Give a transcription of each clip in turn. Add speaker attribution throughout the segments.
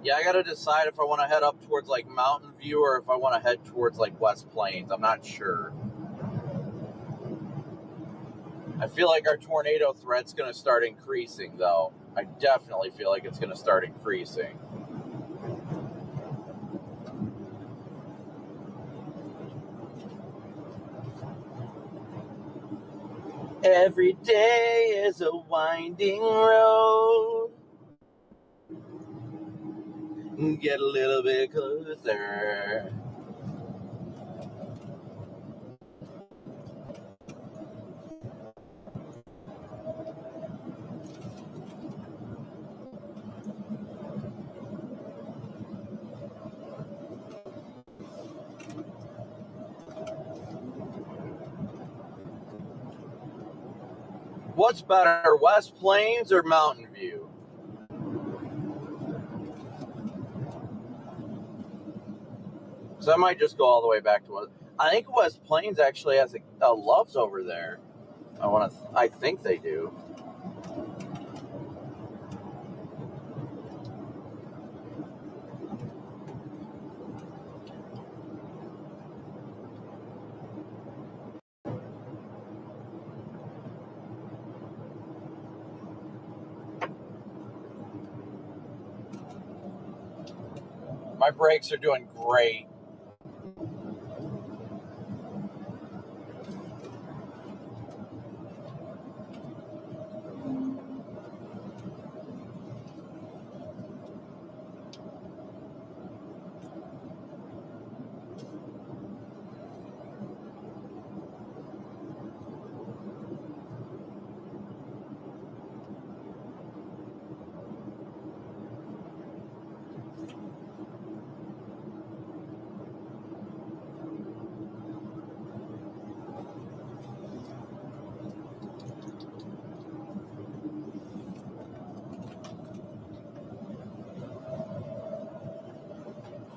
Speaker 1: Yeah, I gotta decide if I want to head up towards like Mountain View or if I want to head towards like West Plains. I'm not sure. I feel like our tornado threat's gonna start increasing, though. I definitely feel like it's gonna start increasing. Every day is a winding road. Get a little bit closer. What's better, West Plains or Mountain View? So I might just go all the way back to West. I think West Plains actually has a Love's over there. I think they do. My brakes are doing great.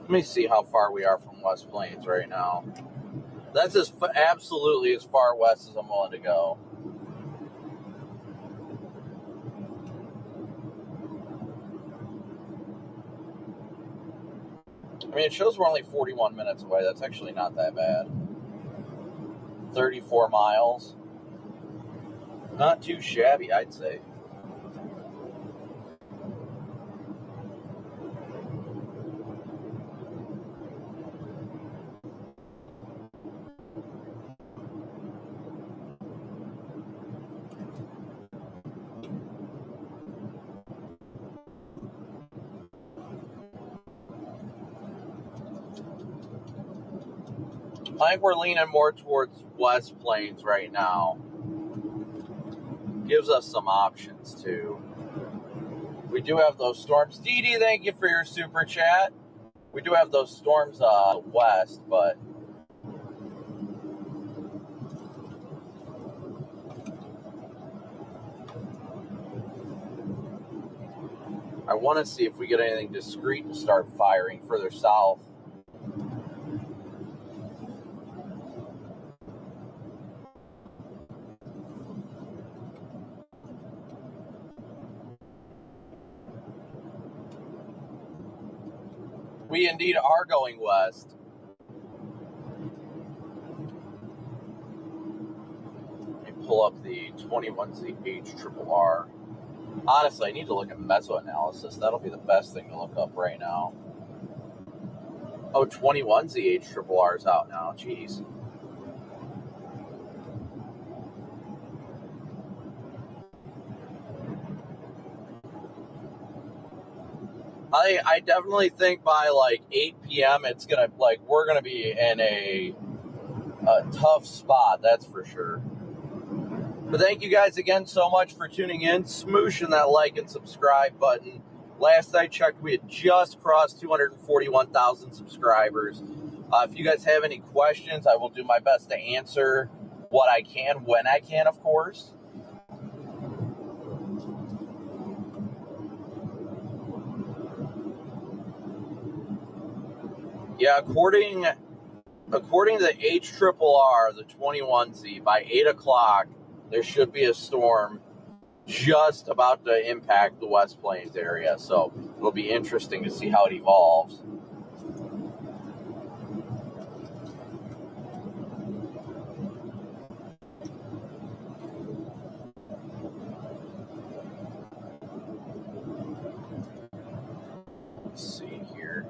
Speaker 1: Let me see how far we are from West Plains right now. That's absolutely as far west as I'm willing to go. I mean, it shows we're only 41 minutes away. That's actually not that bad. 34 miles. Not too shabby, I'd say. I think we're leaning more towards West Plains right now. Gives us some options, too. We do have those storms. Dee Dee, thank you for your super chat. We do have those storms west, but I want to see if we get anything discreet to start firing further south. We indeed are going west. Let me pull up the 21ZH-RRR. Honestly, I need to look at mesoanalysis. That'll be the best thing to look up right now. Oh, 21ZH-RRR is out now. Jeez. I definitely think by like 8 p.m. it's gonna we're gonna be in a tough spot, that's for sure. But thank you guys again so much for tuning in, smooshing that like and subscribe button. Last I checked, we had just crossed 241,000 subscribers. If you guys have any questions, I will do my best to answer what I can, when I can, of course. Yeah, according to the HRRR, the 21Z, by 8 o'clock, there should be a storm just about to impact the West Plains area, so it'll be interesting to see how it evolves. Let's see here.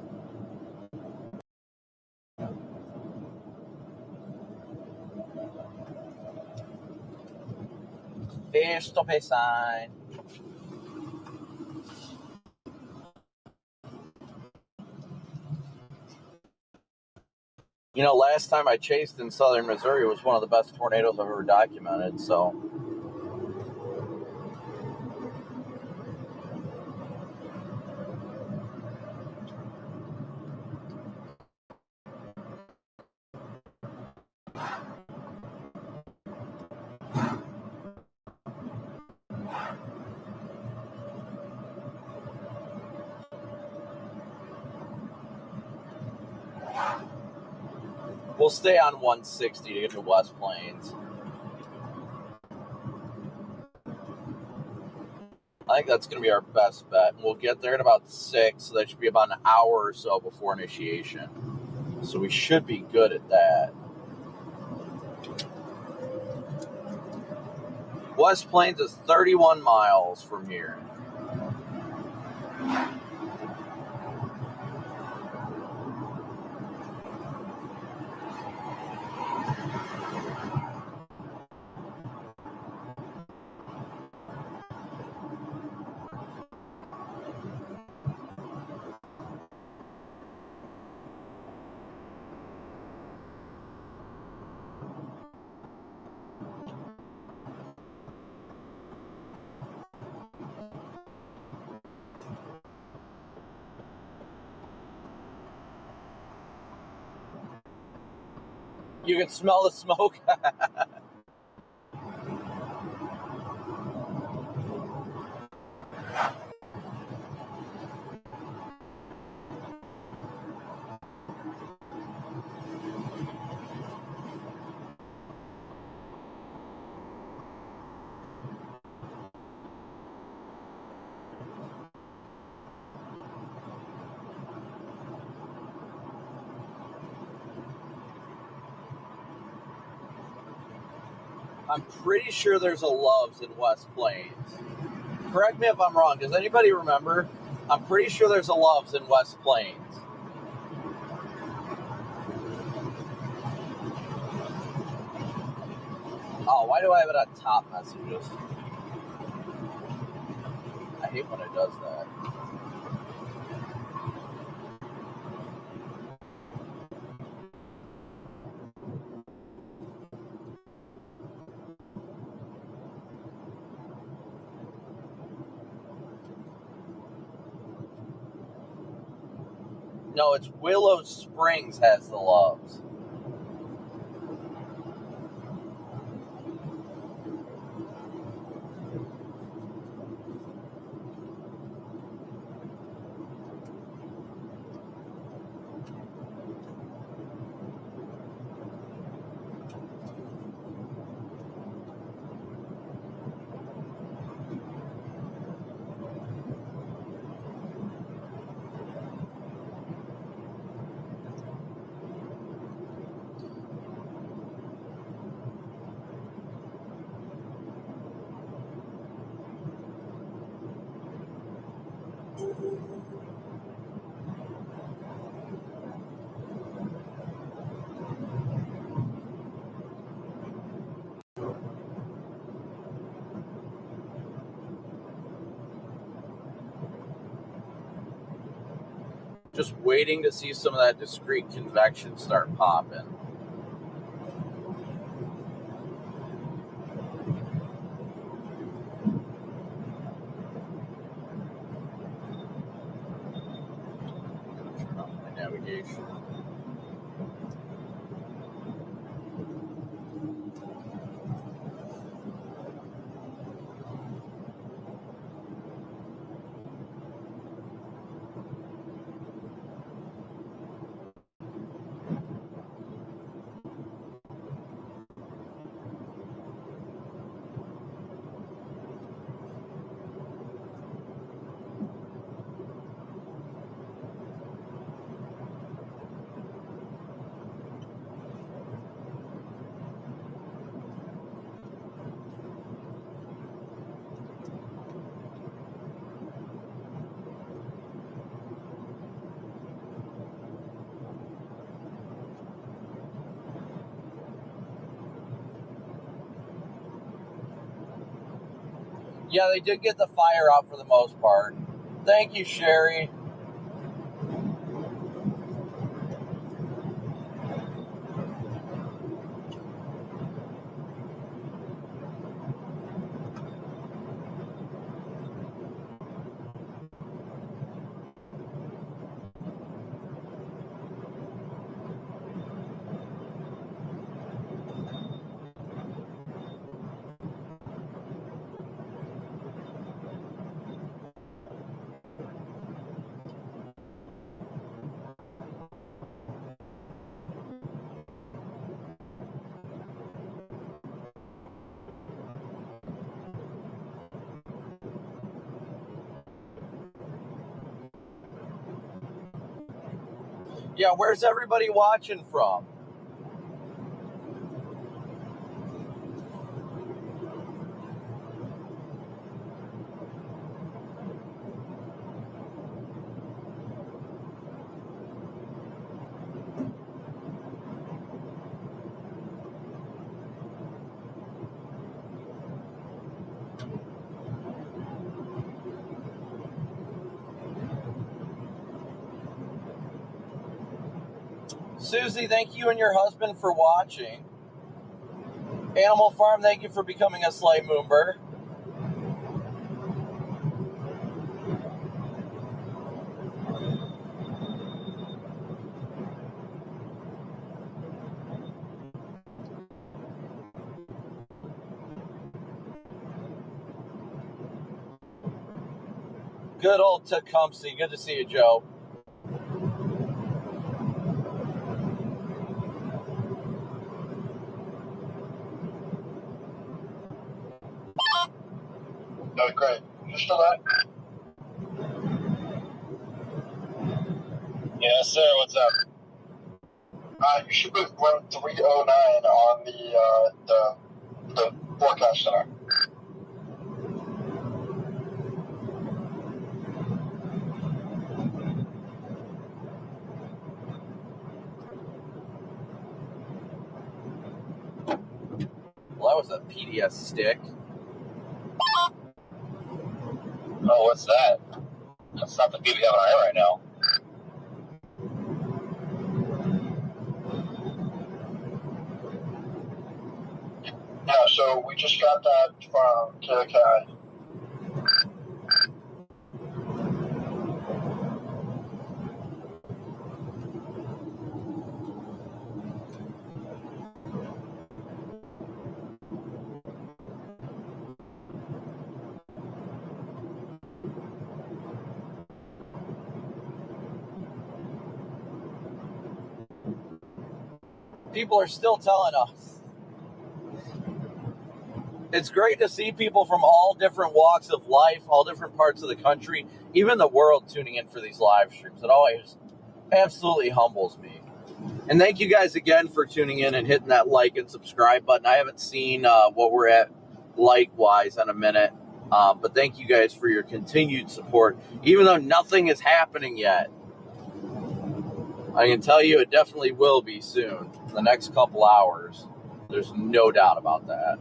Speaker 1: Fish stop sign. You know, last time I chased in southern Missouri was one of the best tornadoes I've ever documented, so. We'll stay on 160 to get to West Plains. I think that's going to be our best bet. We'll get there at about 6, so that should be about an hour or so before initiation. So we should be good at that. West Plains is 31 miles from here. You can smell the smoke. I'm pretty sure there's a Love's in West Plains. Correct me if I'm wrong. Does anybody remember? I'm pretty sure there's a Love's in West Plains. Oh, why do I have it on top messages? I hate when it does that. No, it's Willow Springs has the Love's. Just waiting to see some of that discrete convection start popping. Turn on my navigation. Yeah, they did get the fire out for the most part. Thank you, Sherry. Yeah, where's everybody watching from? Susie, thank you and your husband for watching. Animal Farm, thank you for becoming a Slay Moomber. Good old Tecumseh. Good to see you, Joe.
Speaker 2: No, great. You still there? Yes, sir. What's up? You should put 309 on the forecast center.
Speaker 1: Well, that was a PDS stick.
Speaker 2: Oh, what's that? That's not the beat we have on air right now. Yeah, so we just got that from KK.
Speaker 1: People are still telling us. It's great to see people from all different walks of life, all different parts of the country, even the world tuning in for these live streams. It always absolutely humbles me. And thank you guys again for tuning in and hitting that like and subscribe button. I haven't seen what we're at like-wise in a minute, but thank you guys for your continued support. Even though nothing is happening yet, I can tell you it definitely will be soon, in the next couple hours. There's no doubt about that.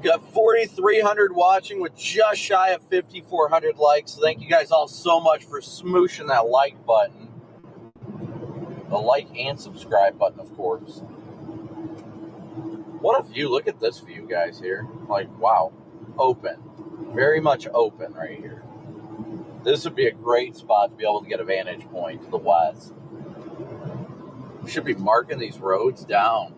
Speaker 1: Got 4,300 watching with just shy of 5,400 likes. So thank you guys all so much for smooshing that like button. The like and subscribe button, of course. What a view. Look at this view, guys, here. Like, wow. Open. Very much open right here. This would be a great spot to be able to get a vantage point to the west. We should be marking these roads down.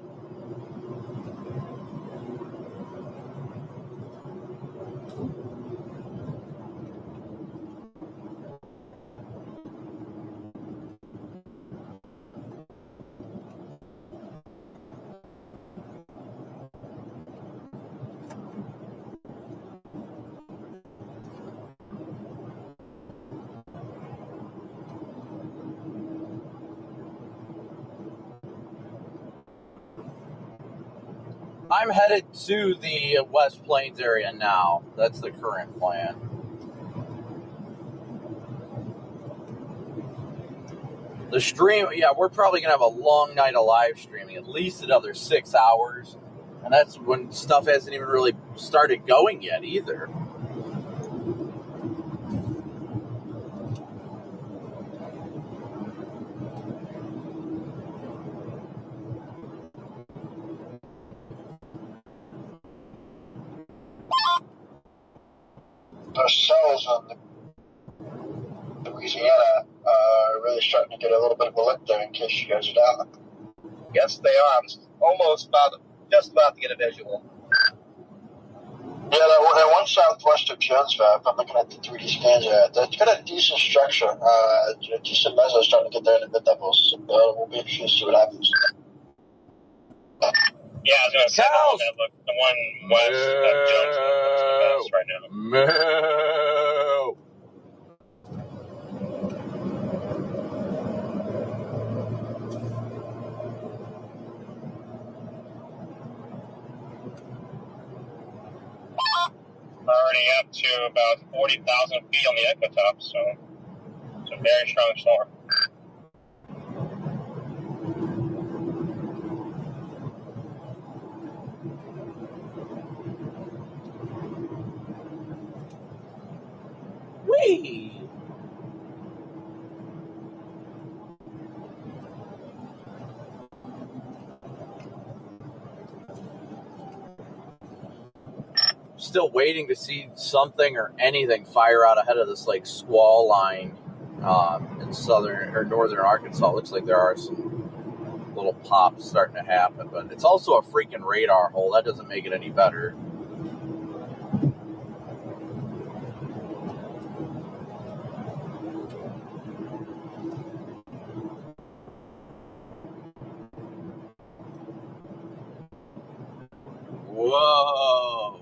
Speaker 1: I'm headed to the West Plains area now. That's the current plan. The stream, yeah, we're probably going to have a long night of live streaming, at least another 6 hours. And that's when stuff hasn't even really started going yet either.
Speaker 2: The cells on the Louisiana are really starting to get a little bit of a lift there, in case you guys are down.
Speaker 3: Yes, they are. I'm just about to get a visual.
Speaker 2: Yeah, that one southwest of Jonesville, if I'm looking at the 3D scans there, that's got a decent structure. Decent meso starting to get there in the mid-levels. So we'll be interested to see what happens.
Speaker 3: Yeah, I was going to say the one west of Jonesville looks the best right now.
Speaker 1: Moo.
Speaker 3: Already up to about 40,000 feet on the echo top, so it's a very strong storm.
Speaker 1: Whee! Still waiting to see something or anything fire out ahead of this like squall line in southern or northern Arkansas. Looks like there are some little pops starting to happen, but it's also a freaking radar hole. That doesn't make it any better. Whoa.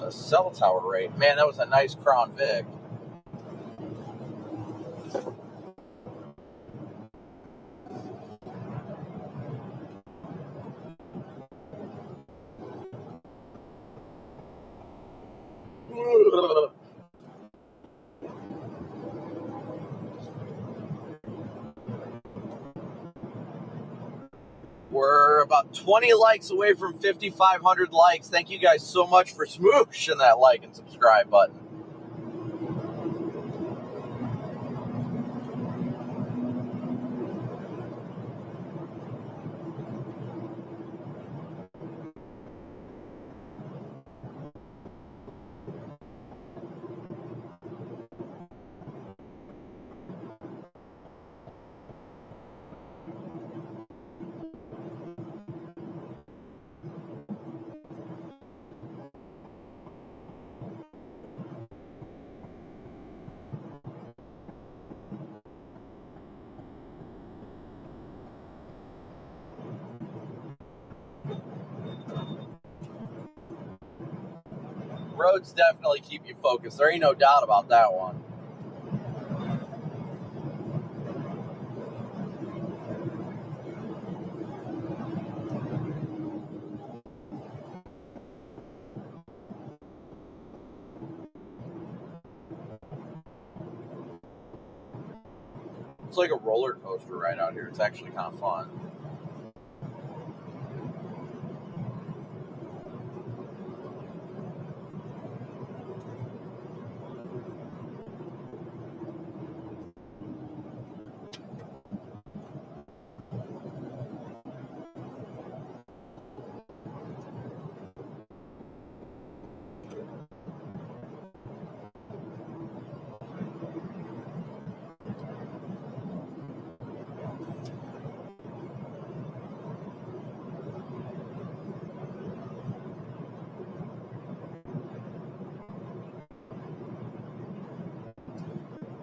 Speaker 1: A cell tower rate. Man, that was a nice Crown Vic. We're about 20 likes away from 5,500 likes. Thank you guys so much for smooshing that like and subscribe button. Roads definitely keep you focused. There ain't no doubt about that one. It's like a roller coaster right out here. It's actually kind of fun.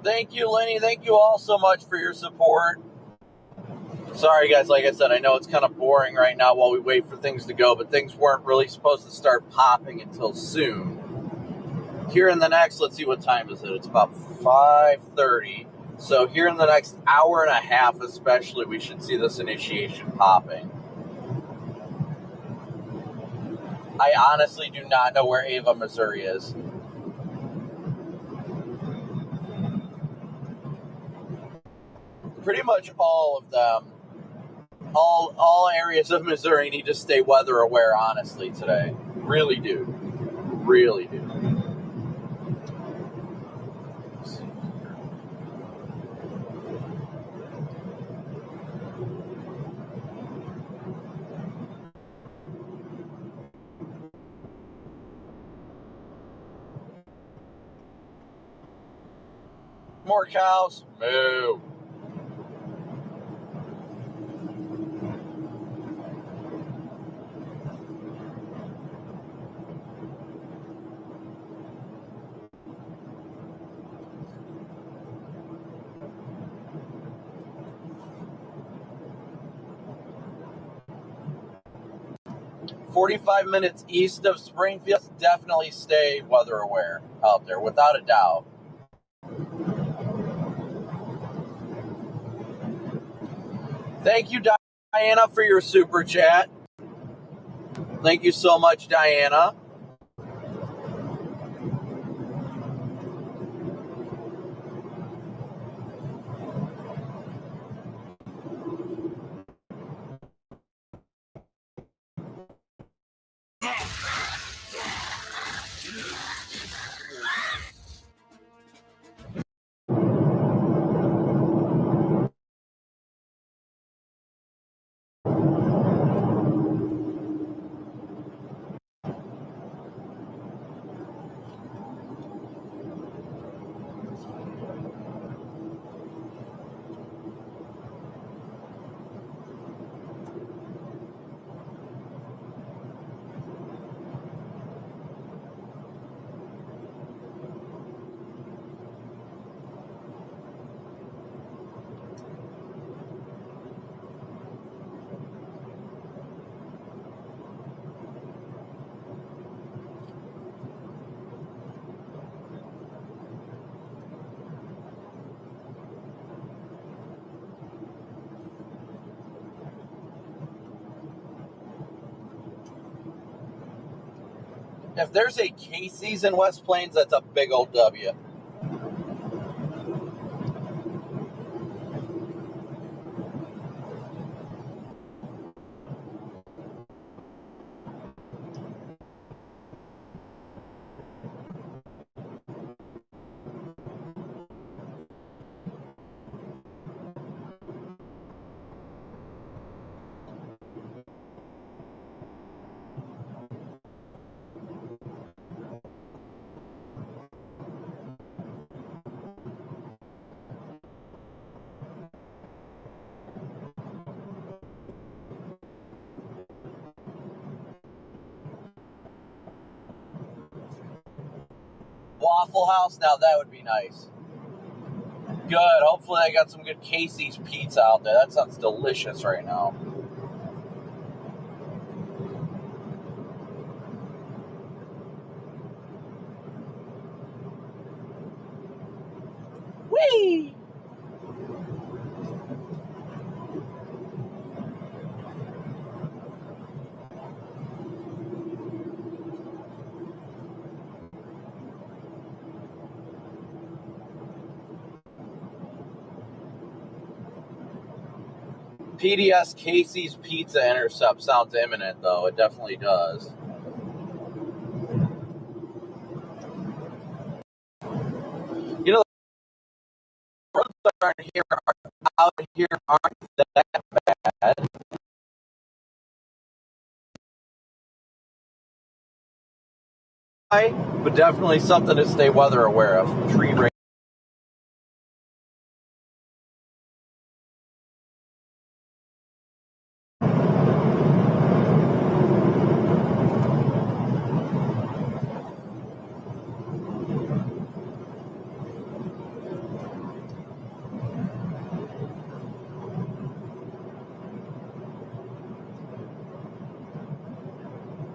Speaker 1: Thank you, Lenny. Thank you all so much for your support. Sorry, guys. Like I said, I know it's kind of boring right now while we wait for things to go, but things weren't really supposed to start popping until soon. Here in the next, let's see, what time is it? It's about 5:30. So here in the next hour and a half especially, we should see this initiation popping. I honestly do not know where Ava, Missouri is. Pretty much all of them, all areas of Missouri need to stay weather aware, honestly, today. Really do. Really do. More cows? Moo. 45 minutes east of Springfield, definitely stay weather aware out there, without a doubt. Thank you, Diana, for your super chat. Thank you so much, Diana. If there's a Casey's in West Plains, that's a big old W. Waffle House, now that would be nice. Good. Hopefully they got some good Casey's pizza out there. That sounds delicious right now. Whee! PDS Casey's Pizza intercept sounds imminent, though. It definitely does. You know, the roads out here aren't that bad. But definitely something to stay weather aware of. Tree rate.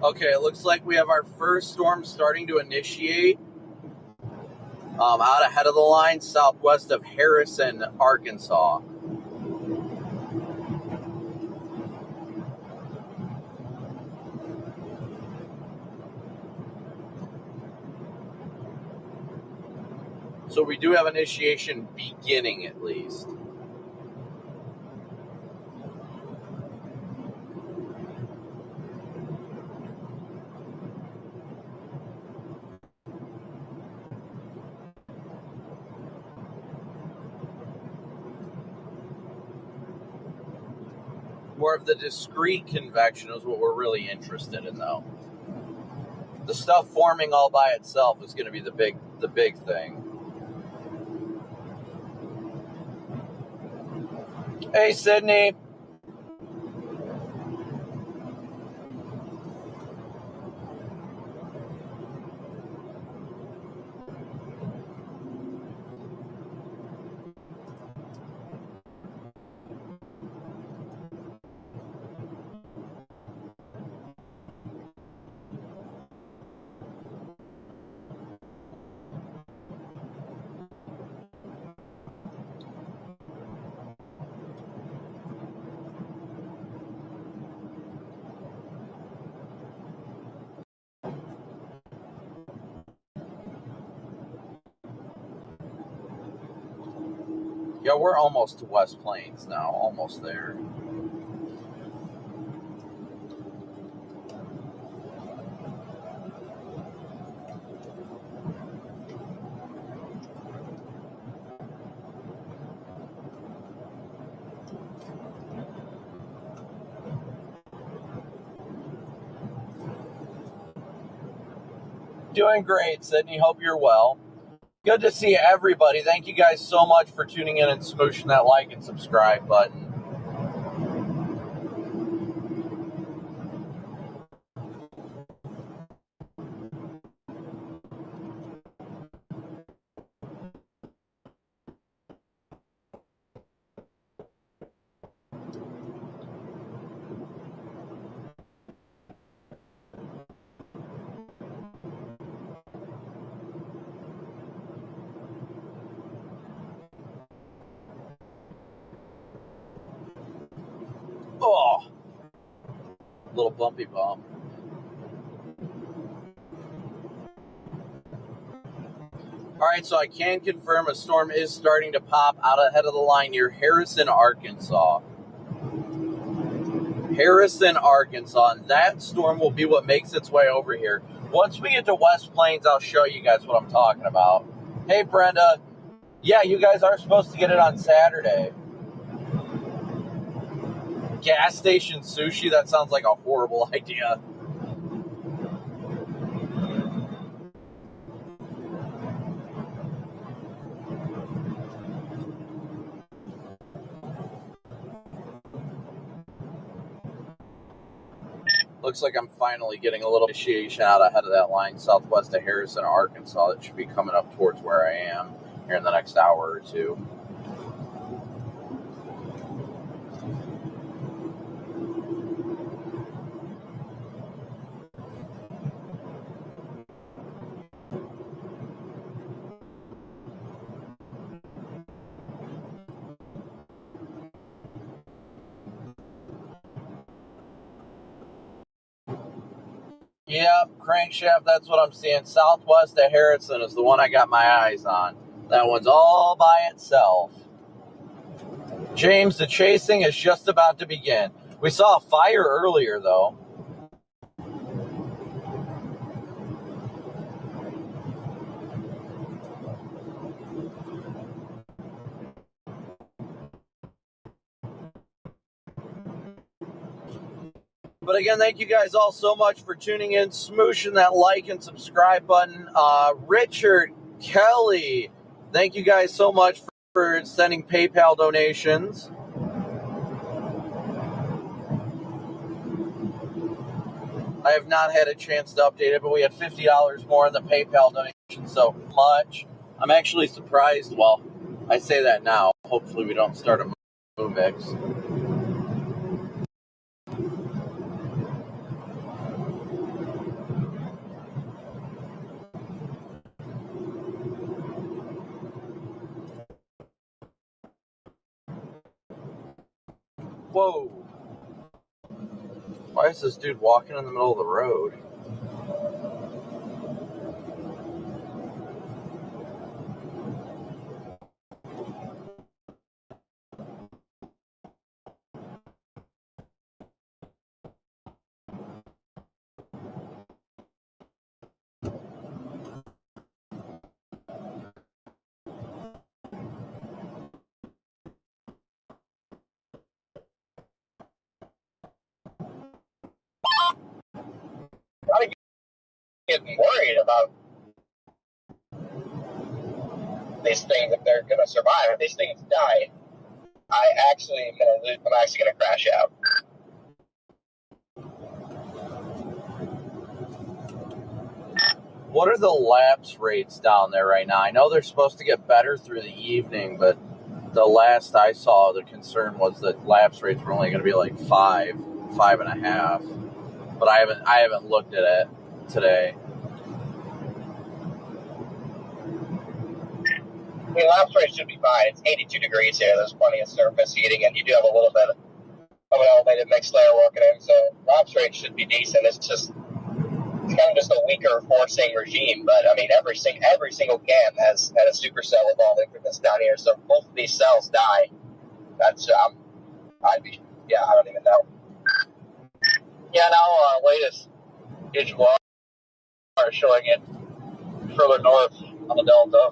Speaker 1: Okay, it looks like we have our first storm starting to initiate out ahead of the line, southwest of Harrison, Arkansas. So we do have initiation beginning, at least. More of the discrete convection is what we're really interested in, though. The stuff forming all by itself is going to be the big thing. Hey, Sydney. Yeah, we're almost to West Plains now, almost there. Doing great, Sydney. Hope you're well. Good to see everybody. Thank you guys so much for tuning in and smooshing that like and subscribe button. Oh, little bumpy bump. All right, so I can confirm a storm is starting to pop out ahead of the line near Harrison, Arkansas. Harrison, Arkansas, and that storm will be what makes its way over here. Once we get to West Plains, I'll show you guys what I'm talking about. Hey, Brenda. Yeah, you guys are supposed to get it on Saturday. Gas station sushi? That sounds like a horrible idea. Looks like I'm finally getting a little initiation out ahead of that line southwest of Harrison, Arkansas. That should be coming up towards where I am here in the next hour or two. Yep, crankshaft, that's what I'm seeing. Southwest of Harrison is the one I got my eyes on. That one's all by itself. James, the chasing is just about to begin. We saw a fire earlier, though. But again, thank you guys all so much for tuning in, smooshing that like and subscribe button. Richard, Kelly, thank you guys so much for sending PayPal donations. I have not had a chance to update it, but we had $50 more in the PayPal donation, so much. I'm actually surprised. Well, I say that now. Hopefully we don't start a moo mix. Whoa. Why is this dude walking in the middle of the road?
Speaker 3: Gotta get worried about these things if they're gonna survive. If these things die, I'm actually gonna crash out.
Speaker 1: What are the lapse rates down there right now? I know they're supposed to get better through the evening, but the last I saw, the concern was that lapse rates were only going to be like 5.5. But I haven't looked at it today.
Speaker 3: I mean, lapse rate should be fine. It's 82 degrees here. There's plenty of surface heating, and you do have a little bit of an elevated mixed layer working in, so lapse rate should be decent. It's kind of just a weaker forcing regime, but I mean, every single can has had a supercell evolving from this down here, so if both of these cells die, that's I don't even know. Yeah, now latest HWR are showing it further north on the delta.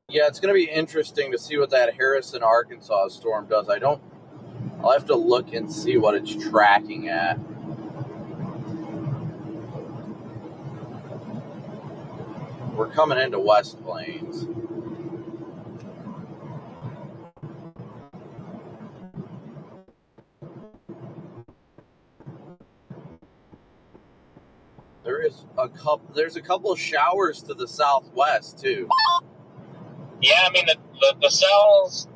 Speaker 1: Yeah, it's going to be interesting to see what that Harrison, Arkansas storm does. I'll have to look and see what it's tracking at. We're coming into West Plains. There's a couple of showers to the southwest too.
Speaker 3: Yeah, I mean the cells.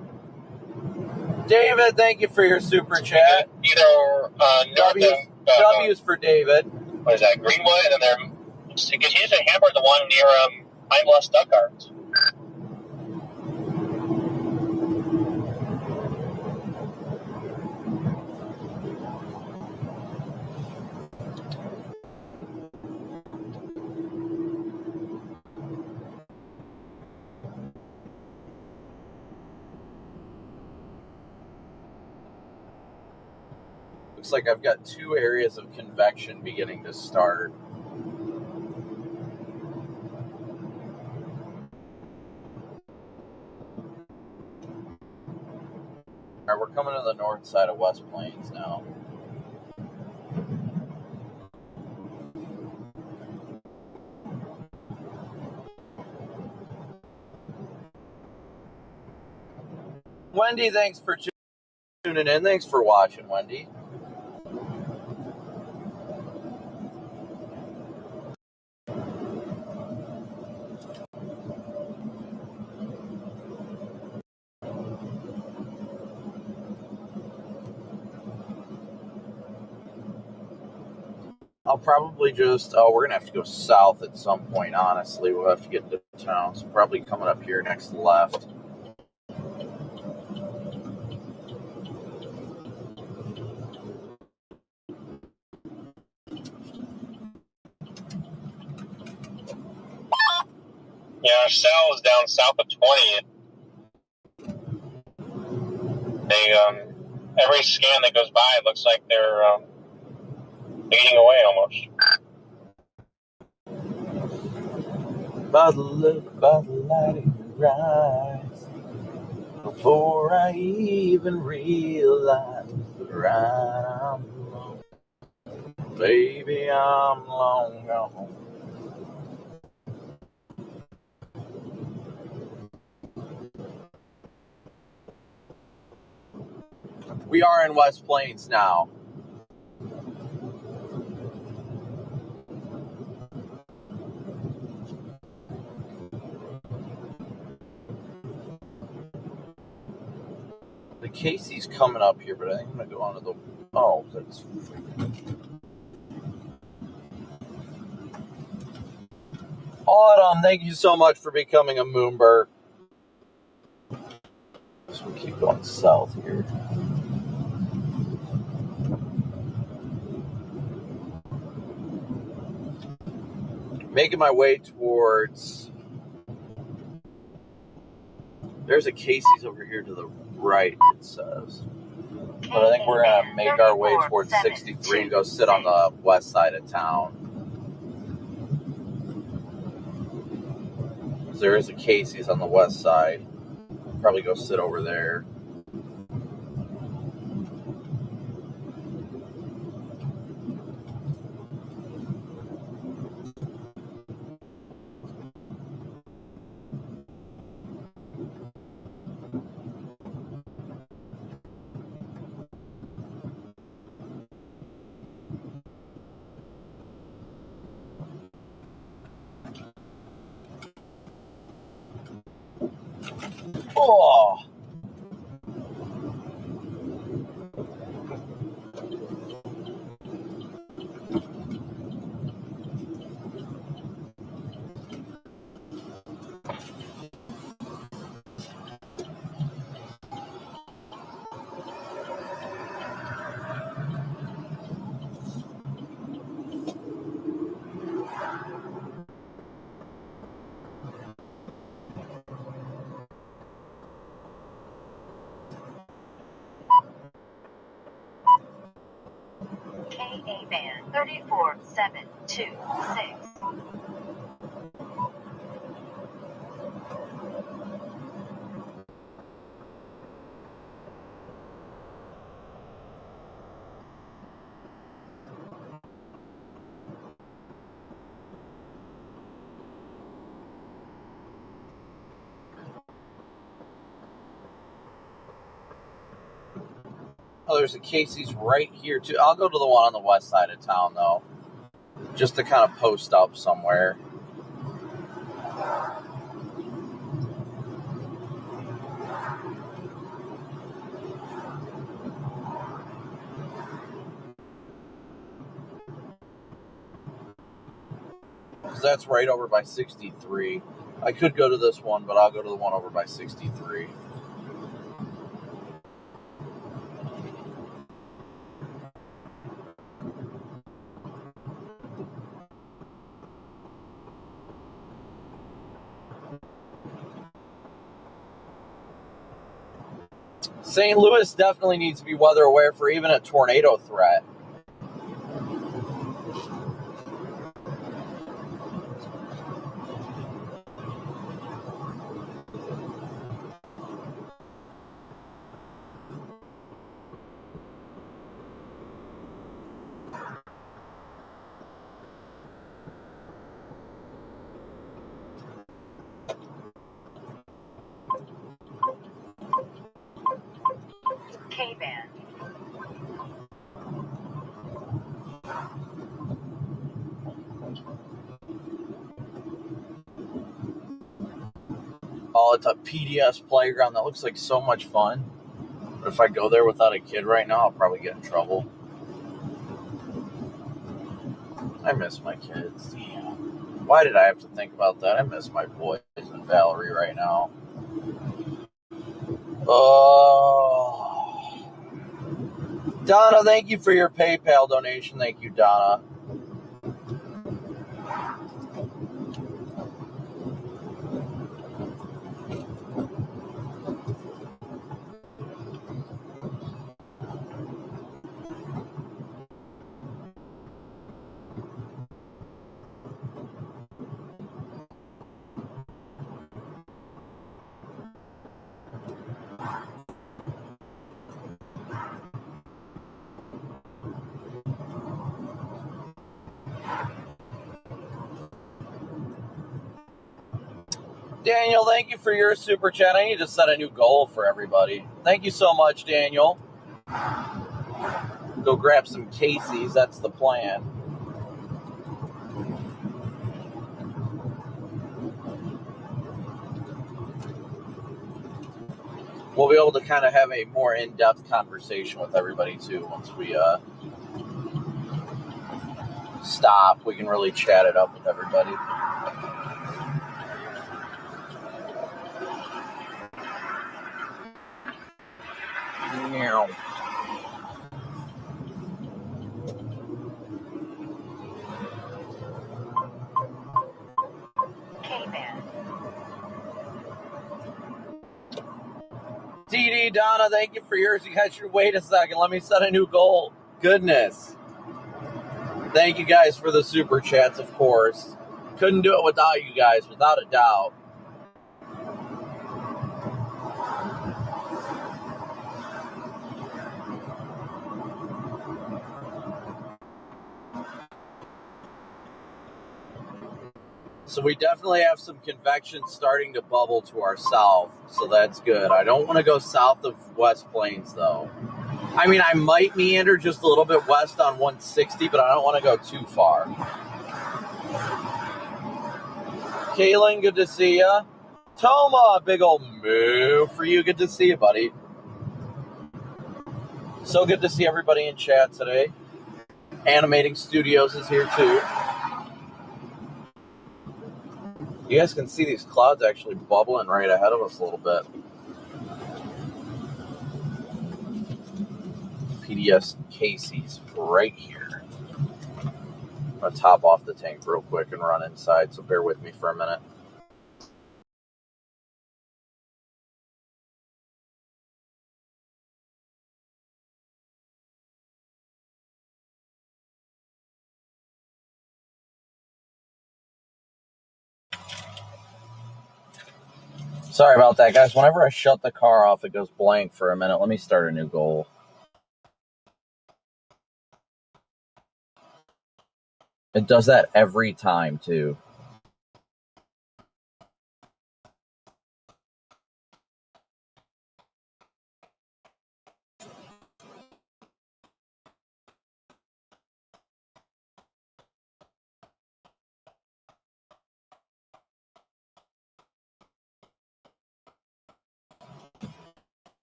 Speaker 1: David, thank you for your super chat. W's for David.
Speaker 3: What is that? Greenwood, and then they're continues to hammer the one near Pine Bluff Stuttgart.
Speaker 1: Looks like I've got 2 areas of convection beginning to start. All right, we're coming to the north side of West Plains now. Wendy, thanks for tuning in. Thanks for watching, Wendy. I'll probably just, we're going to have to go south at some point, honestly. We'll have to get into town, so probably coming up here next left.
Speaker 3: Yeah, our cell is down south of 20. They, every scan that goes by, it looks like they're fading away almost.
Speaker 1: By the light it rise, before I even realize that I'm alone. Baby, I'm long gone. We are in West Plains now. The Casey's coming up here, but I think I'm going to go onto the... Oh, that's... Autumn, thank you so much for becoming a Moonbur. So we keep going south here. Making my way towards... There's a Casey's over here to the right, it says. But I think we're going to make our way towards 63 and go sit on the west side of town. There is a Casey's on the west side. Probably go sit over there. Oh!
Speaker 4: KA band 34726.
Speaker 1: Oh, there's a Casey's right here, too. I'll go to the one on the west side of town, though. Just to kind of post up somewhere. Because that's right over by 63. I could go to this one, but I'll go to the one over by 63. St. Louis definitely needs to be weather aware for even a tornado threat.
Speaker 4: K-band.
Speaker 1: Oh, it's a PDS playground. That looks like so much fun. But if I go there without a kid right now, I'll probably get in trouble. I miss my kids. Damn. Why did I have to think about that? I miss my boys and Valerie right now. Oh. Donna, thank you for your PayPal donation. Thank you, Donna. Daniel, thank you for your super chat. I need to set a new goal for everybody. Thank you so much, Daniel. Go grab some Casey's. That's the plan. We'll be able to kind of have a more in-depth conversation with everybody too once we stop. We can really chat it up with everybody. Meow.
Speaker 4: K-Band.
Speaker 1: DD Donna, thank you for yours. You guys should wait a second. Let me set a new goal. Goodness. Thank you guys for the super chats, of course. Couldn't do it without you guys, without a doubt. So we definitely have some convection starting to bubble to our south, so that's good. I don't want to go south of West Plains, though. I mean, I might meander just a little bit west on 160, but I don't want to go too far. Kaylin, good to see ya. Toma, big old moo for you. Good to see you, buddy. So good to see everybody in chat today. Animating Studios is here, too. You guys can see these clouds actually bubbling right ahead of us a little bit. PDS Casey's right here. I'm going to top off the tank real quick and run inside, so bear with me for a minute. Sorry about that, guys. Whenever I shut the car off, it goes blank for a minute. Let me start a new goal. It does that every time, too.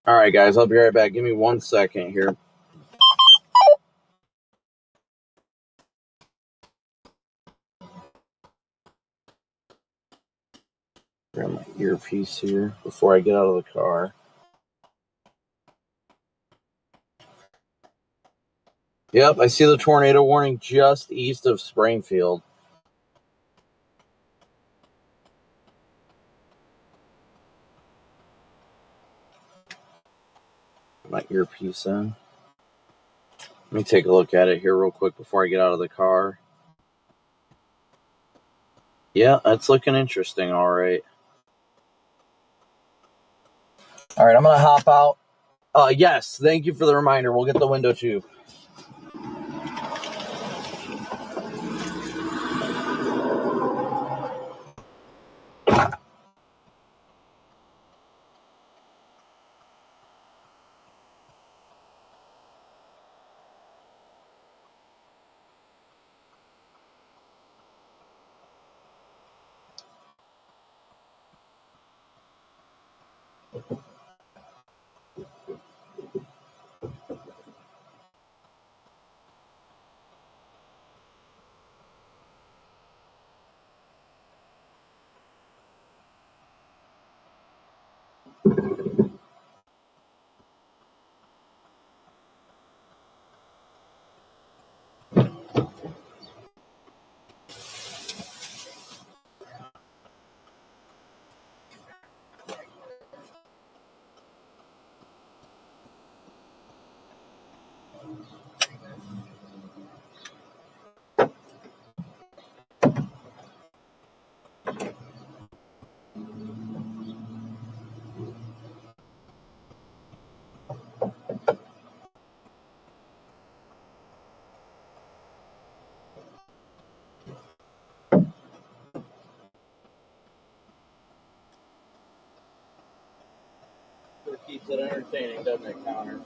Speaker 1: All right, guys, I'll be right back. Give me 1 second here. Grab my earpiece here before I get out of the car. Yep, I see the tornado warning just east of Springfield. My earpiece in. Let me take a look at it here real quick before I get out of the car. Yeah, that's looking interesting, all right. All right, I'm going to hop out. Yes, thank you for the reminder. We'll get the window too. It keeps it entertaining, doesn't it, Connor?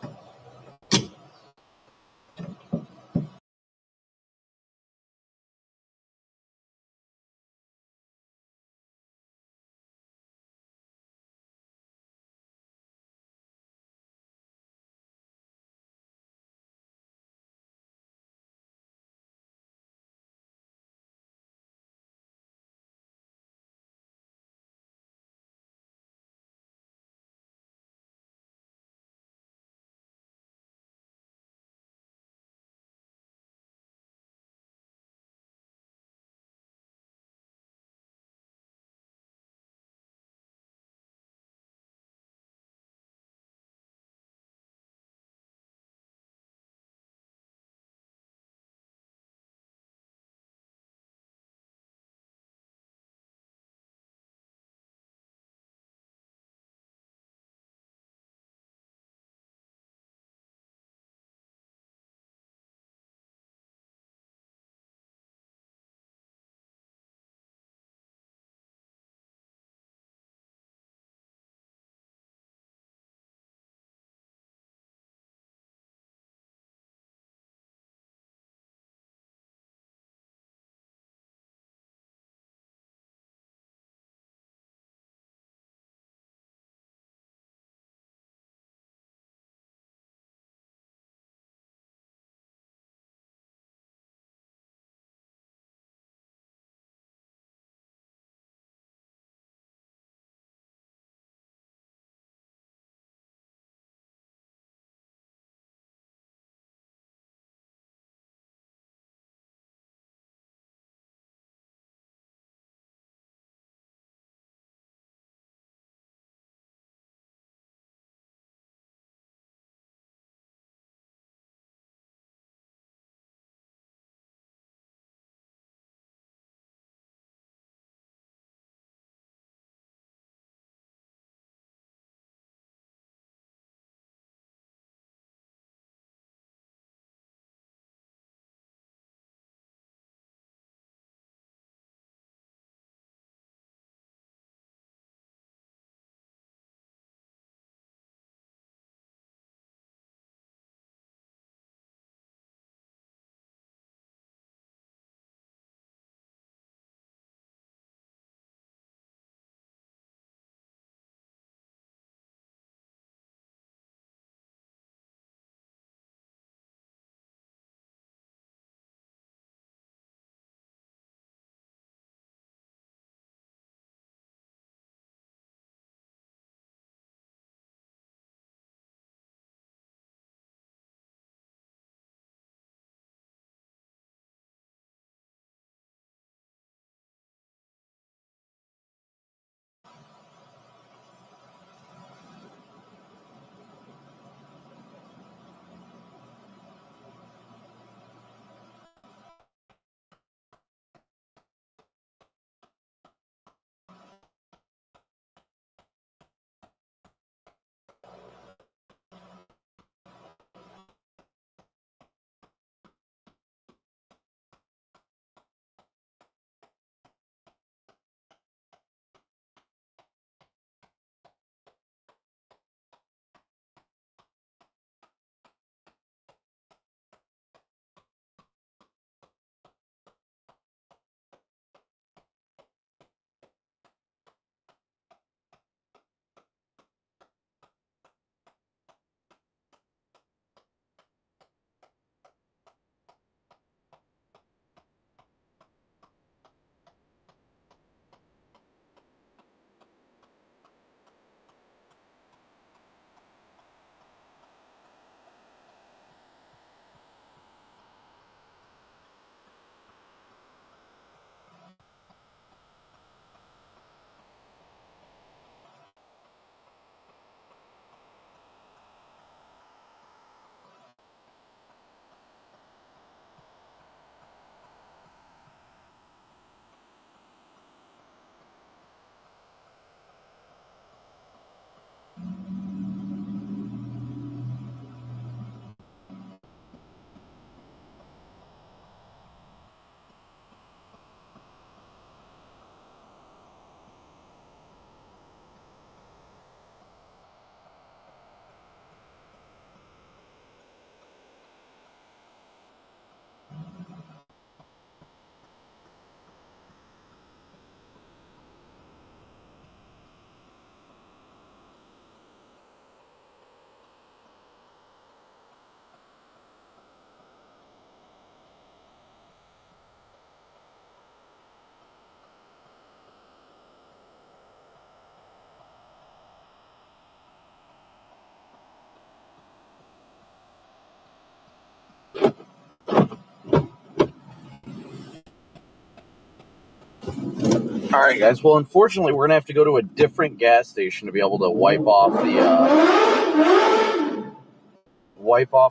Speaker 1: All right, guys. Well, unfortunately, we're gonna have to go to a different gas station to be able to wipe off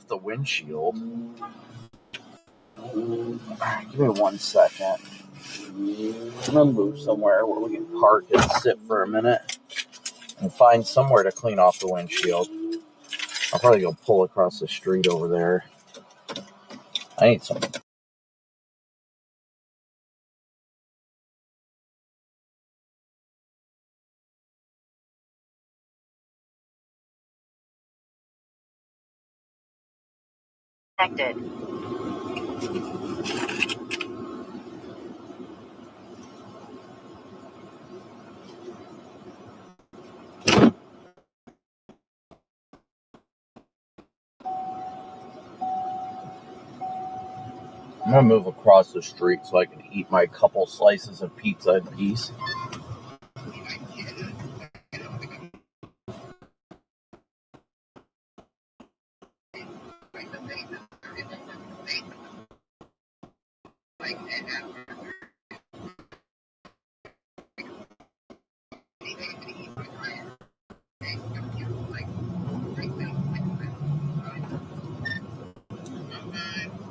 Speaker 1: the windshield. Give me 1 second. I'm gonna move somewhere where we can park and sit for a minute and find somewhere to clean off the windshield. I'll probably go pull across the street over there. I need some.
Speaker 4: Connected.
Speaker 1: I'm gonna move across the street so I can eat my couple slices of pizza in peace.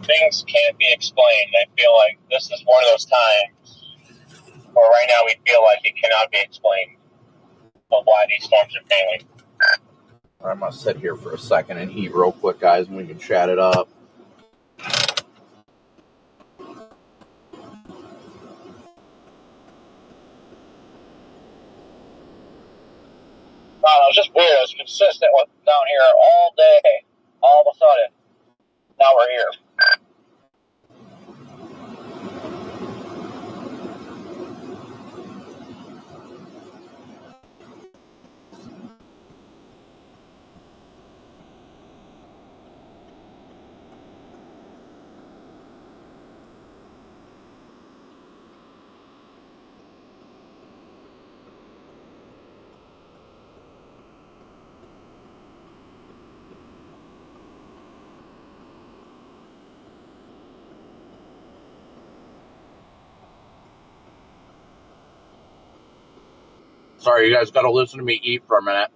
Speaker 3: Things can't be explained. I feel like this is one of those times where right now we feel like it cannot be explained of why these storms are failing.
Speaker 1: I'm gonna sit here for a second and eat real quick, guys, and we can chat it up.
Speaker 3: Wow, it was just weird. It was consistent with down here all day. All of a sudden, now we're here.
Speaker 1: Sorry, you guys gotta listen to me eat for a minute.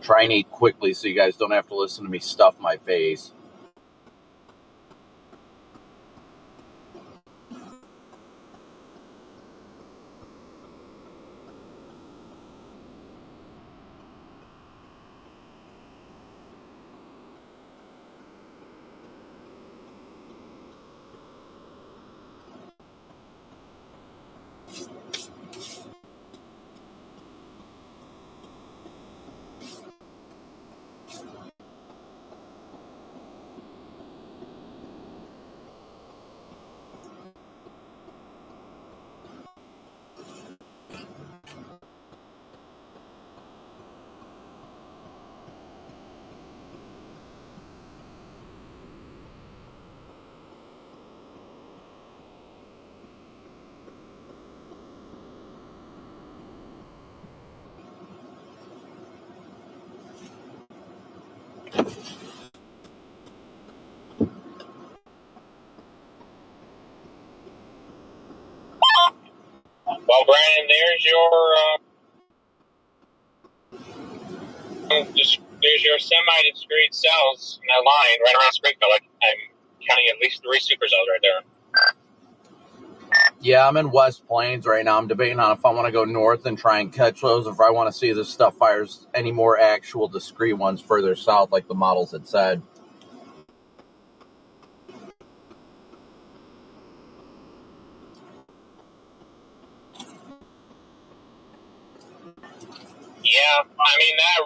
Speaker 1: Try and eat quickly so you guys don't have to listen to me stuff my face.
Speaker 3: Well, Brandon, there's your semi-discrete cells in that line right around Springfield. I'm counting at least 3 super cells right there.
Speaker 1: Yeah, I'm in West Plains right now. I'm debating on if I want to go north and try and catch those, or if I want to see if this stuff fires any more actual discrete ones further south, like the models had said.
Speaker 3: Yeah, I mean that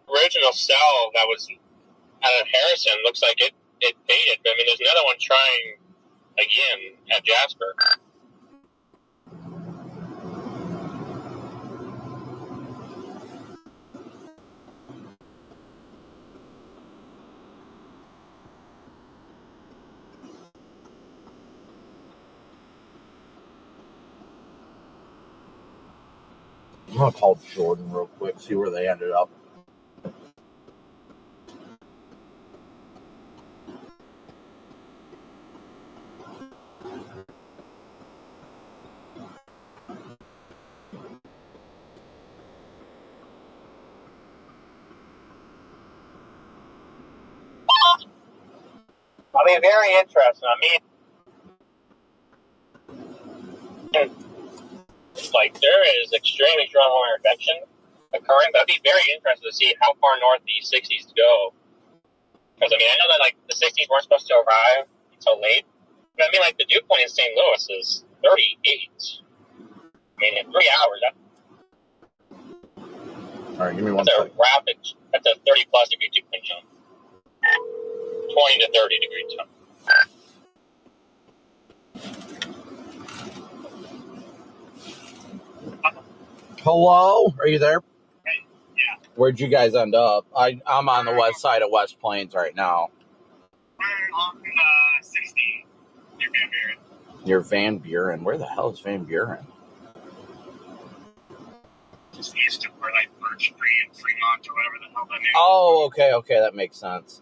Speaker 3: original cell that was out of Harrison looks like it faded. I mean, there's another one trying again at Jasper.
Speaker 1: I'm going to call Jordan real quick, see where they ended up.
Speaker 3: I mean, very interesting. I mean, like, there is extremely strong water infection occurring, but I'd be very interested to see how far north these 60s go. Because, I mean, I know that, like, the 60s weren't supposed to arrive until late. But, I mean, like, the dew point in St. Louis is 38. I mean, in 3 hours,
Speaker 1: All right, give me one
Speaker 3: that's
Speaker 1: second.
Speaker 3: That's a 30-plus degree dew point jump. 20 to 30 degree jump.
Speaker 1: Hello? Are you there?
Speaker 3: Hey, yeah.
Speaker 1: Where'd you guys end up? I'm on the west side of West Plains right now.
Speaker 3: We're on 60 near Van Buren.
Speaker 1: Near Van Buren? Where the hell is Van Buren?
Speaker 3: Just east of where, like, Birch Tree and Fremont or whatever the hell that name is.
Speaker 1: Oh, okay, that makes sense.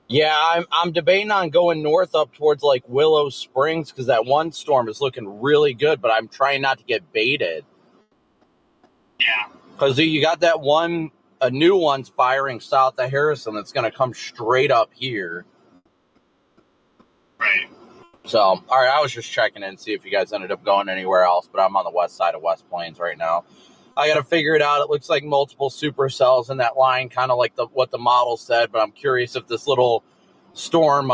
Speaker 1: Yeah, I'm debating on going north up towards like Willow Springs because that one storm is looking really good, but I'm trying not to get baited.
Speaker 3: Yeah.
Speaker 1: Because you got that one, a new one's firing south of Harrison that's going to come straight up here.
Speaker 3: Right.
Speaker 1: So, all right, I was just checking in, see if you guys ended up going anywhere else, but I'm on the west side of West Plains right now. I got to figure it out. It looks like multiple supercells in that line, kind of like what the model said, but I'm curious if this little storm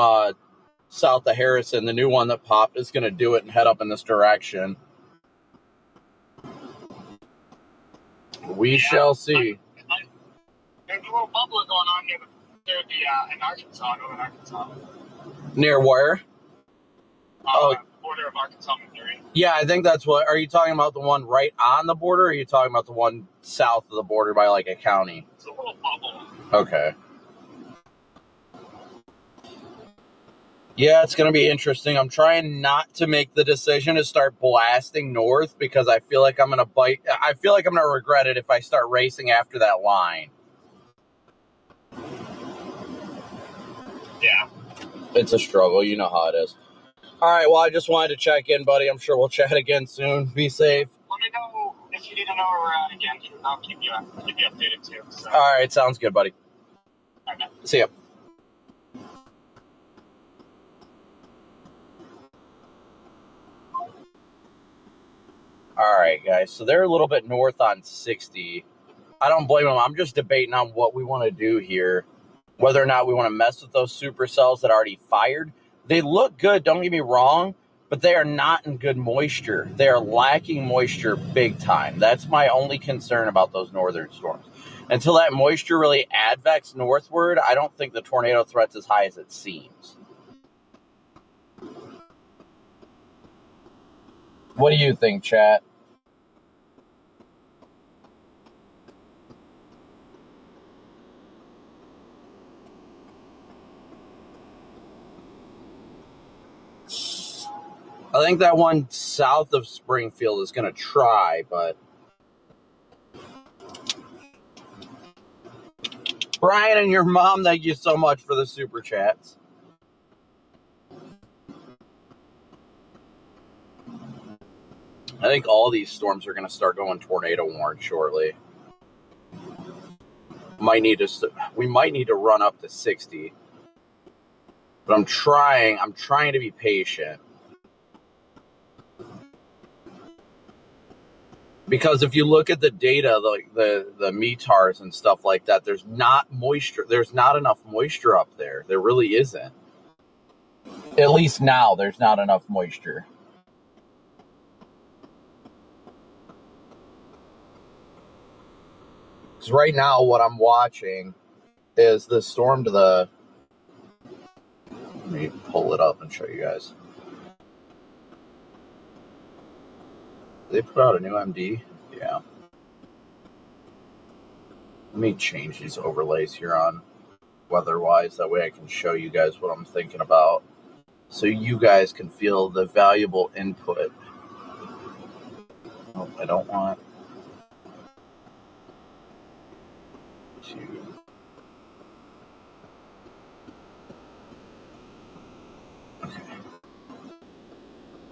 Speaker 1: south of Harrison, the new one that popped, is going to do it and head up in this direction. We shall see.
Speaker 3: There's a little bubble going on near in Arkansas, northern Arkansas.
Speaker 1: Near where?
Speaker 3: Border of Arkansas, Missouri.
Speaker 1: Yeah, I think that's what. Are you talking about the one right on the border, or are you talking about the one south of the border by like a county?
Speaker 3: It's a little bubble.
Speaker 1: Okay. Yeah, it's going to be interesting. I'm trying not to make the decision to start blasting north because I feel like I'm going to bite. I feel like I'm going to regret it if I start racing after that line.
Speaker 3: Yeah.
Speaker 1: It's a struggle. You know how it is. All right, well, I just wanted to check in, buddy. I'm sure we'll chat again soon. Be safe.
Speaker 3: Let me know if you need to know where we're at again. I'll keep you updated, too. So.
Speaker 1: All right, sounds good, buddy.
Speaker 3: All right.
Speaker 1: See ya. All right, guys, so they're a little bit north on 60. I don't blame them. I'm just debating on what we want to do here, whether or not we want to mess with those supercells that already fired. They look good, don't get me wrong, but they are not in good moisture. They are lacking moisture big time. That's my only concern about those northern storms. Until that moisture really advects northward, I don't think the tornado threat's as high as it seems. What do you think, chat? I think that one south of Springfield is going to try, but... Brian and your mom, thank you so much for the super chats. I think all these storms are going to start going tornado warned shortly. We might need to run up to 60. But I'm trying to be patient. Because if you look at the data, like the METARs and stuff like that, there's not enough moisture up there. There really isn't. At least now there's not enough moisture. Because right now what I'm watching is the storm to the... Let me pull it up and show you guys. They put out a new MD? Yeah. Let me change these overlays here on weather-wise. That way I can show you guys what I'm thinking about. So you guys can feel the valuable input. Oh, I don't want... YouTube. Okay.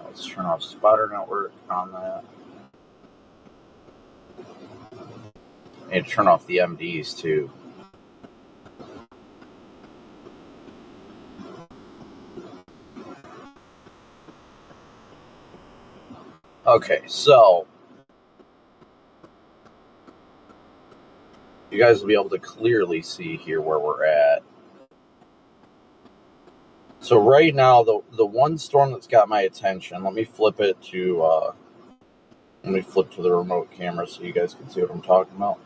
Speaker 1: Let's turn off spotter network on that. I need to turn off the MDs too. Okay, so you guys will be able to clearly see here where we're at. So right now, the one storm that's got my attention, let me flip to the remote camera so you guys can see what I'm talking about.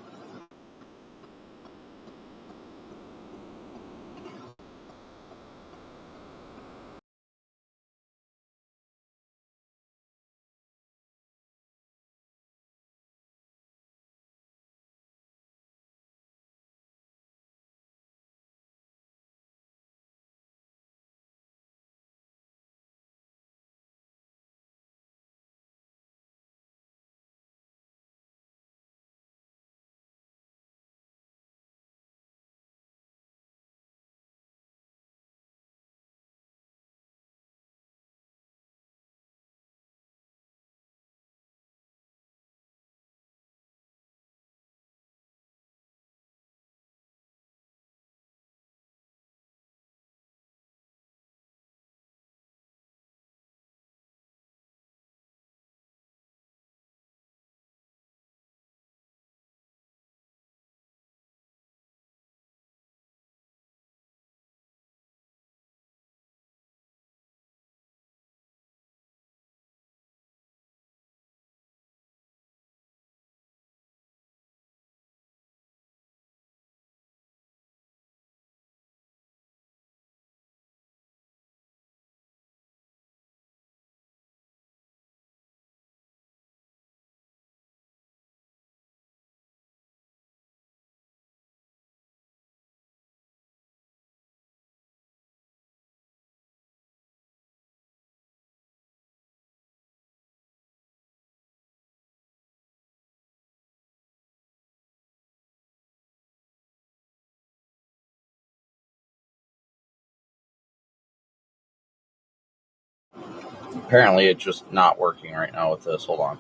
Speaker 1: Apparently, it's just not working right now with this. Hold on.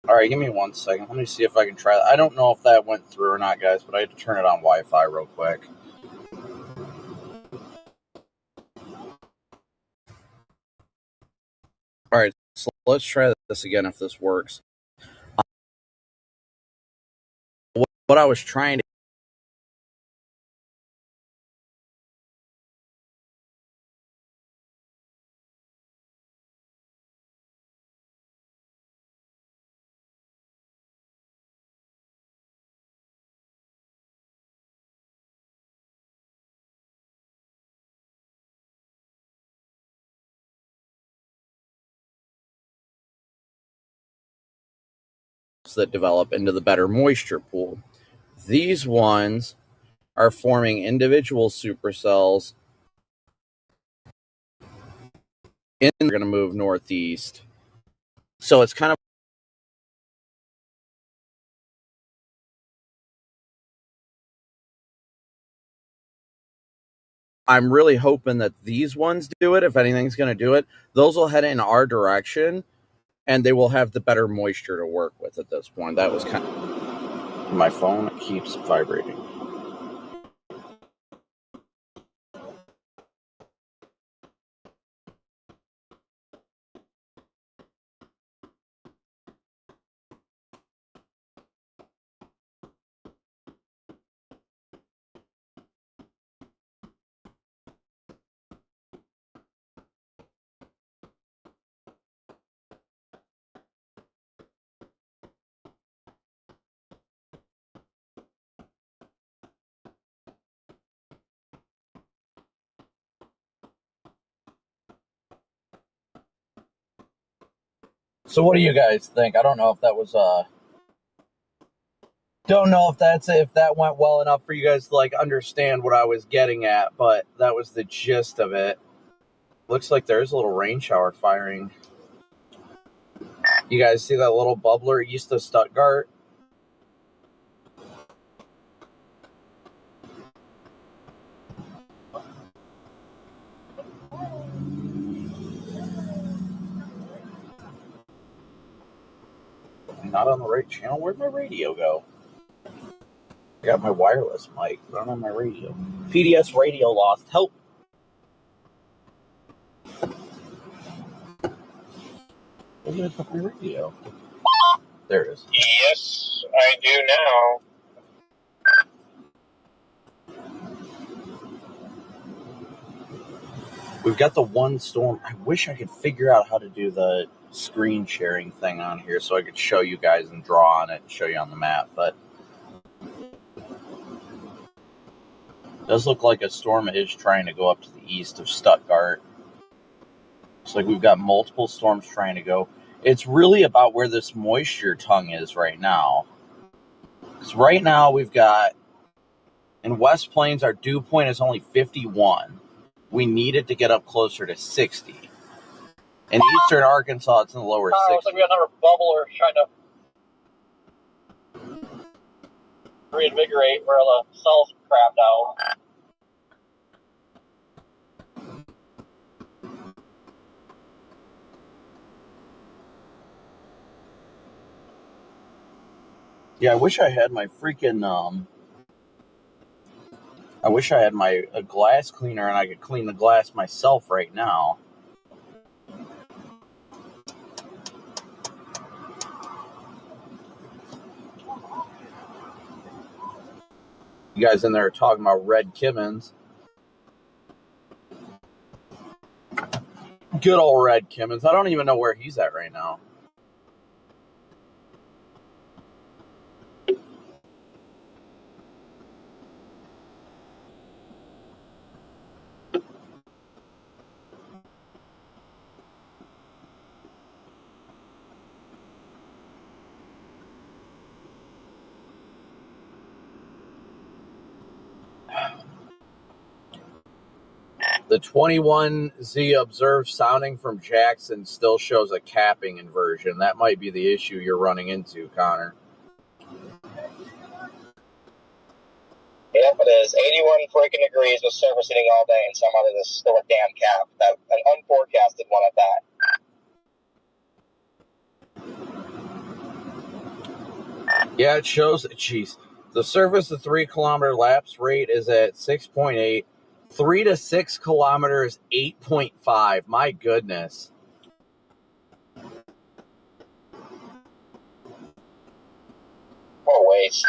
Speaker 1: All right, give me 1 second. Let me see if I can try that. I don't know if that went through or not, guys, but I had to turn it on Wi-Fi real quick. All right, so let's try this again if this works. What I was trying to that develop into the better moisture pool. These ones are forming individual supercells and they're going to move northeast. So it's kind of I'm really hoping that these ones do it. If anything's going to do it, those will head in our direction and they will have the better moisture to work with at this point. That was kind of my phone keeps vibrating. So what do you guys think? I don't know if that was don't know if that went well enough for you guys to like understand what I was getting at, but that was the gist of it. Looks like there's a little rain shower firing. You guys see that little bubbler east of Stuttgart? I'm not on the right channel. Where'd my radio go? I got my wireless mic, but I don't have my radio. PDS radio lost. Help! Where's my fucking radio? There it is.
Speaker 3: Yes, I do now.
Speaker 1: We've got the one storm. I wish I could figure out how to do the screen sharing thing on here so I could show you guys and draw on it and show you on the map, but it does look like a storm is trying to go up to the east of Stuttgart. Looks like we've got multiple storms trying to go. It's really about where this moisture tongue is right now. Because right now we've got, in West Plains, our dew point is only 51. We need it to get up closer to 60. In eastern Arkansas, it's in the lower 60s.
Speaker 5: Looks like we got another bubbler trying to reinvigorate where the cells crapped out.
Speaker 1: Yeah, I wish I had my freaking, I wish I had a glass cleaner and I could clean the glass myself right now. You guys in there are talking about Red Kimmons. Good old Red Kimmons. I don't even know where he's at right now. The 21Z observed sounding from Jackson still shows a capping inversion. That might be the issue you're running into, Connor.
Speaker 3: Yep, it is. 81 freaking degrees with surface heating all day, and somehow there's still a damn cap. An unforecasted one at that.
Speaker 1: Yeah, it shows, geez, the surface to 3 kilometer lapse rate is at 6.8. 3 to 6 kilometers, 8.5. My goodness.
Speaker 3: What a waste.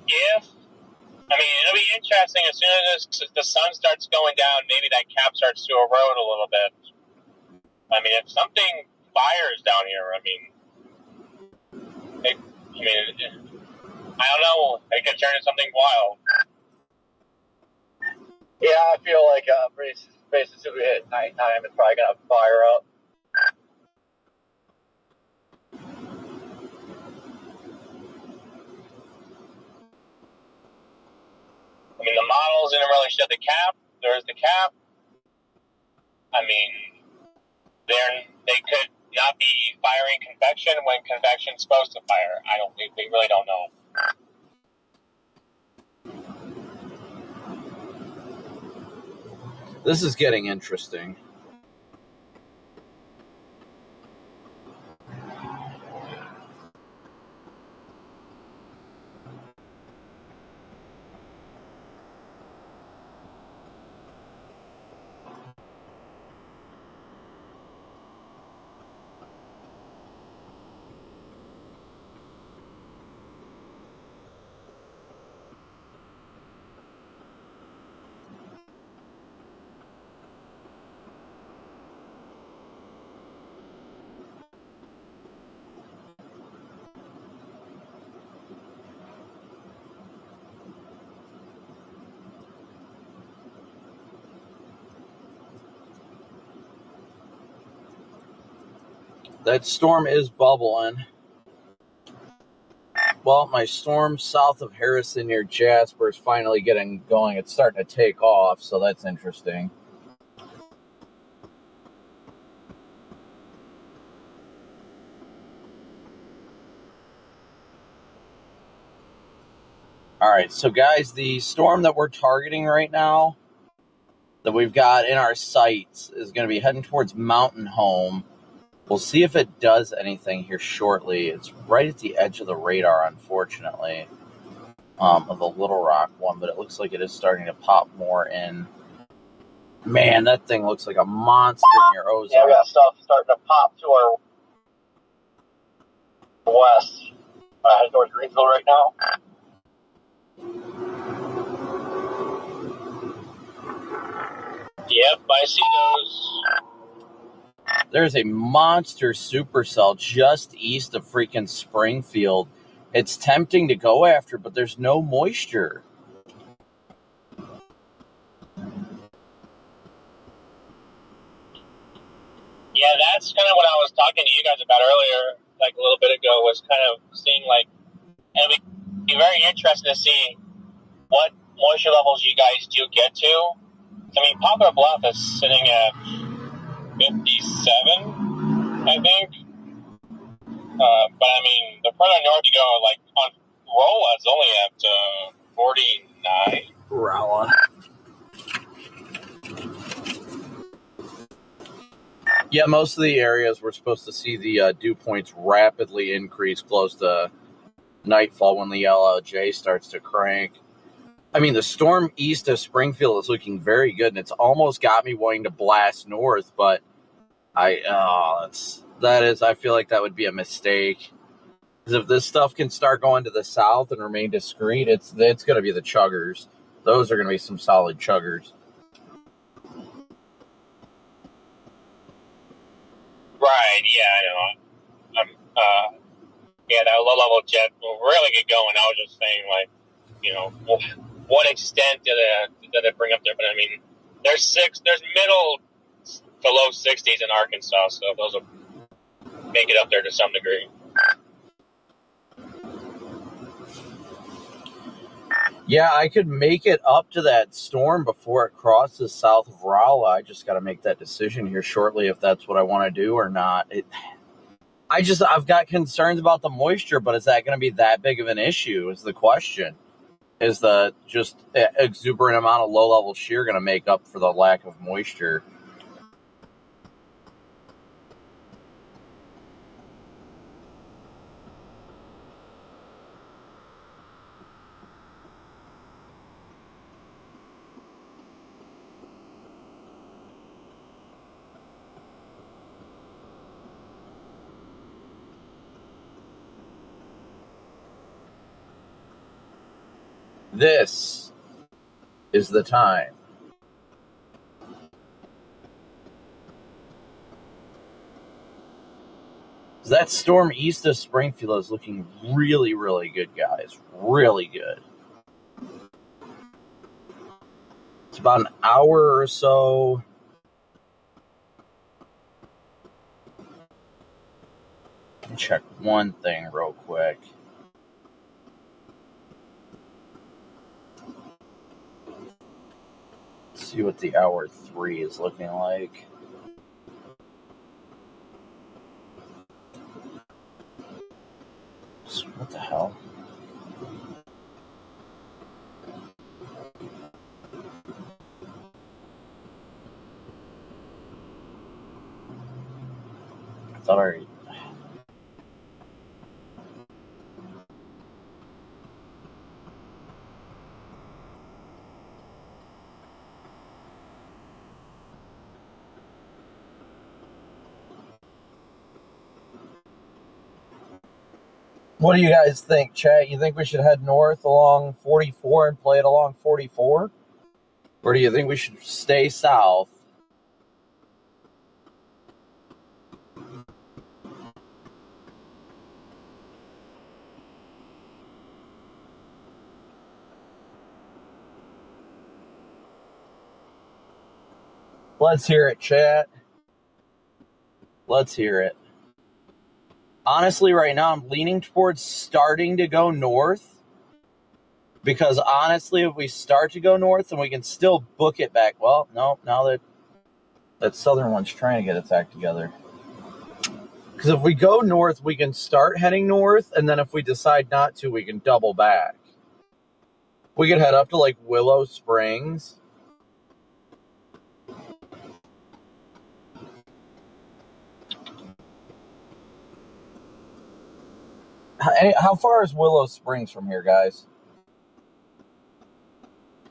Speaker 3: Yeah. I mean, it'll be interesting as soon as the sun starts going down, maybe that cap starts to erode a little bit. I mean, if something fires down here, I don't know. It could turn into something wild.
Speaker 5: Yeah, I feel like pretty soon as we hit nighttime, it's probably going to fire up.
Speaker 3: I mean, the models didn't really show the cap. There's the cap. I mean, they could not be firing convection when convection's supposed to fire. We really don't know.
Speaker 1: This is getting interesting. That storm is bubbling. Well, my storm south of Harrison near Jasper is finally getting going. It's starting to take off, so that's interesting. All right, so guys, the storm that we're targeting right now, that we've got in our sights, is going to be heading towards Mountain Home. We'll see if it does anything here shortly. It's right at the edge of the radar, unfortunately, of the Little Rock one, but it looks like it is starting to pop more in. Man, that thing looks like a monster near Ozark.
Speaker 5: Yeah, we got stuff starting to pop to our west. Heading towards Greenville right now.
Speaker 3: Yep, I see those.
Speaker 1: There's a monster supercell just east of freaking Springfield. It's tempting to go after, but there's no moisture.
Speaker 3: Yeah, that's kind of what I was talking to you guys about earlier, like a little bit ago, was kind of seeing like, and it'd be very interesting to see what moisture levels you guys do get to. I mean, Poplar Bluff is sitting at 57, I think. But I mean, the further north you go, like on Rolla, it's only at 49.
Speaker 1: Rolla. Yeah, most of the areas we're supposed to see the dew points rapidly increase close to nightfall when the LLJ starts to crank. I mean, the storm east of Springfield is looking very good, and it's almost got me wanting to blast north, but I feel like that would be a mistake. Because if this stuff can start going to the south and remain discreet, it's going to be the chuggers. Those are going to be some solid chuggers.
Speaker 3: Right, yeah, I know. Yeah, that low-level jet will really get going. I was just saying, like, you know, what extent did it bring up there? But I mean, there's middle to low 60s in Arkansas, so those will make it up there to some degree.
Speaker 1: Yeah, I could make it up to that storm before it crosses south of Rolla. I just got to make that decision here shortly if that's what I want to do or not. I've got concerns about the moisture, but is that going to be that big of an issue is the question. Is the just exuberant amount of low-level shear going to make up for the lack of moisture? This is the time. That storm east of Springfield is looking really, really good, guys. Really good. It's about an hour or so. Check one thing real quick. See what the hour 3 is looking like. What the hell? I thought I already... What do you guys think, chat? You think we should head north along 44 and play it along 44? Or do you think we should stay south? Let's hear it, chat. Let's hear it. Honestly, right now, I'm leaning towards starting to go north. Because honestly, if we start to go north, then we can still book it back. Well, no, now that southern one's trying to get its act together. Because if we go north, we can start heading north, and then if we decide not to, we can double back. We could head up to, like, Willow Springs. How far is Willow Springs from here, guys?